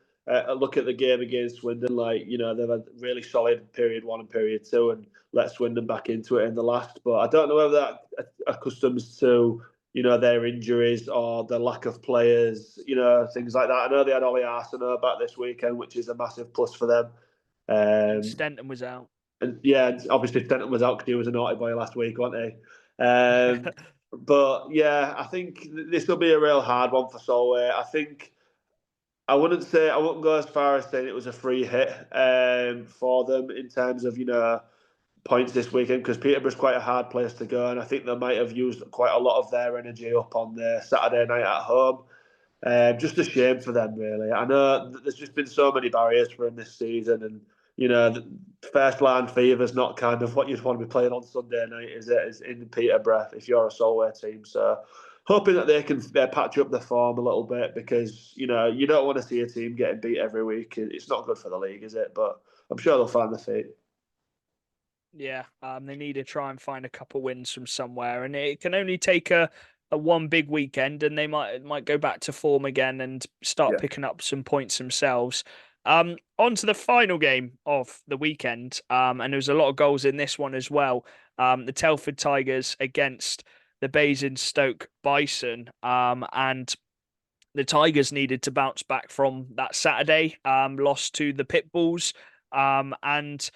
Look at the game against Swindon, they've had a really solid period 1 and period 2, and let Swindon back into it in the last. But I don't know whether that accustoms to their injuries or the lack of players, things like that. I know they had Ollie Arsenault back this weekend, which is a massive plus for them. Stenton was out. And yeah, obviously Stenton was out because he was a naughty boy last week, wasn't he? But yeah, I think this will be a real hard one for Solway. I wouldn't go as far as saying it was a free hit for them in terms of points this weekend, because Peterborough's quite a hard place to go, and I think they might have used quite a lot of their energy up on the Saturday night at home. Just a shame for them, really. I know there's just been so many barriers for them this season, and the first line fever is not kind of what you'd want to be playing on Sunday night, is it? Is in Peterborough if you're a Solway team. So hoping that they can patch up their form a little bit, because you don't want to see a team getting beat every week. It's not good for the league, is it? But I'm sure they'll find their feet. Yeah, they need to try and find a couple wins from somewhere, and it can only take a one big weekend, and they might go back to form again and start Yeah. picking up some points themselves. On to the final game of the weekend, and there was a lot of goals in this one as well. The Telford Tigers against the Basingstoke Bison, and the Tigers needed to bounce back from that Saturday loss to the Pitbulls, and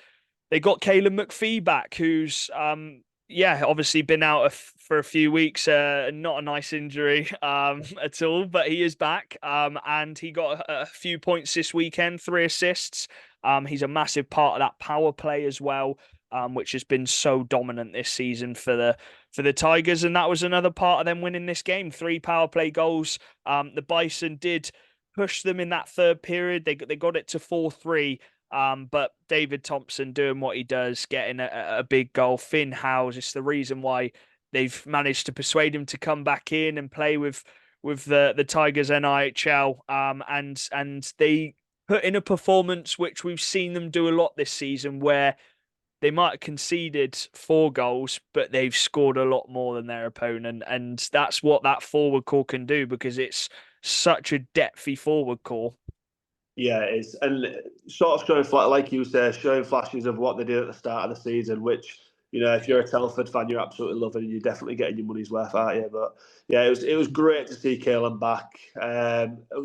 they got Caleb McPhee back, who's obviously been out for a few weeks. Not a nice injury at all, but he is back. And he got a few points this weekend, 3 assists. He's a massive part of that power play as well, which has been so dominant this season for the Tigers. And that was another part of them winning this game. 3 power play goals. The Bison did push them in that third period. They got it to 4-3. But David Thompson doing what he does, getting a big goal. Finn Howes, it's the reason why they've managed to persuade him to come back in and play with the Tigers NIHL. And they put in a performance which we've seen them do a lot this season, where they might have conceded 4 goals, but they've scored a lot more than their opponent. And that's what that forward core can do, because it's such a depthy forward core. Yeah, it is. And sort of showing, like you say, showing flashes of what they did at the start of the season, which, if you're a Telford fan, you're absolutely loving, and you're definitely getting your money's worth, aren't you? But yeah, it was great to see Caelan back.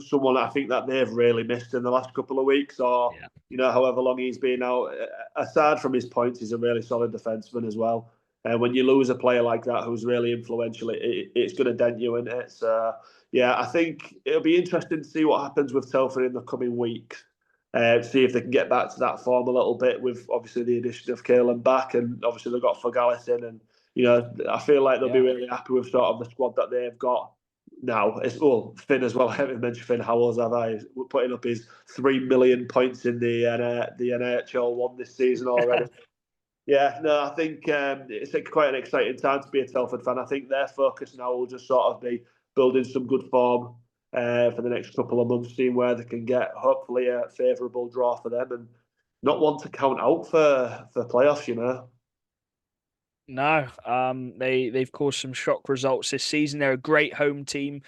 Someone I think that they've really missed in the last couple of weeks, or, Yeah. however long he's been out. Aside from his points, he's a really solid defenseman as well. And when you lose a player like that who's really influential, it's going to dent you in it. So yeah, I think it'll be interesting to see what happens with Telford in the coming weeks. See if they can get back to that form a little bit, with obviously the addition of Caelan back, and obviously they've got Fergalis in, and I feel like they'll be Yeah. really happy with sort of the squad that they've got now. It's Finn as well. I haven't mentioned Finn Howells, have I? We're putting up his 3 million points in the NIHL one this season already. Yeah, no, I think it's quite an exciting time to be a Telford fan. I think their focus now will just sort of be building some good form for the next couple of months, seeing where they can get hopefully a favourable draw for them, and not want to count out for playoffs. No, they've caused some shock results this season. They're a great home team.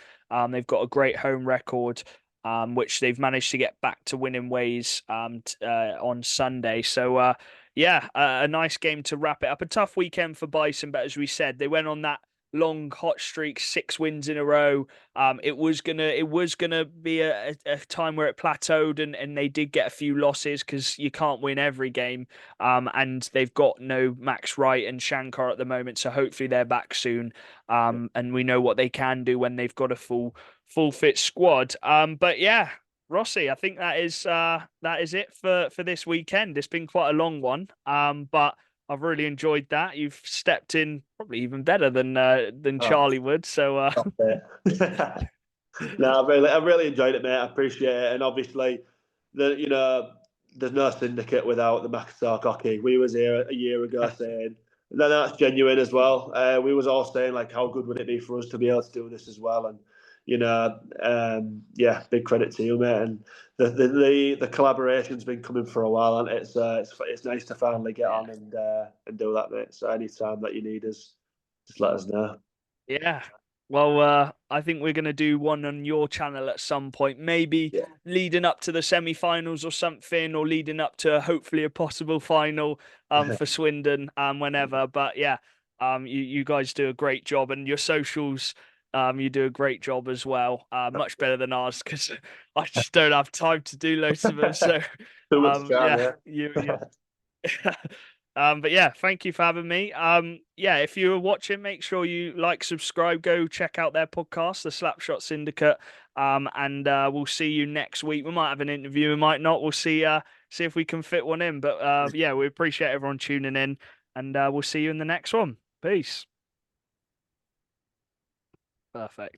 They've got a great home record, which they've managed to get back to winning ways on Sunday. So yeah, a nice game to wrap it up. A tough weekend for Bison, but as we said, they went on that long hot streak, 6 wins in a row. It was gonna be a time where it plateaued, and they did get a few losses, because you can't win every game. And they've got no Max Wright and Shankar at the moment, so hopefully they're back soon. And we know what they can do when they've got a full fit squad. But yeah, Rossy, I think that is it for this weekend. It's been quite a long one. But I've really enjoyed that. You've stepped in probably even better than Oh, Charlie would. So stop it. No, I really enjoyed it, mate. I appreciate it, and obviously, there's no syndicate without the Macca hockey. We was here a year ago saying, and then that's genuine as well. We was all saying like, how good would it be for us to be able to do this as well? And yeah, big credit to you, mate. And the collaboration's been coming for a while, and it's nice to finally get yeah, on and do that, mate. So anytime that you need us, just let us know. yeah. Well, I think we're gonna do one on your channel at some point, maybe Yeah. leading up to the semi-finals or something, or leading up to hopefully a possible final for Swindon whenever. But yeah, you guys do a great job, and your socials you do a great job as well. Much better than ours, because I just don't have time to do loads of them. So Too much time, yeah, yeah. you but yeah, thank you for having me. Yeah, if you're watching, make sure you like, subscribe, go check out their podcast, the Slapshot Syndicate. And we'll see you next week. We might have an interview, we might not. We'll see if we can fit one in. But yeah, we appreciate everyone tuning in, and we'll see you in the next one. Peace. Perfect.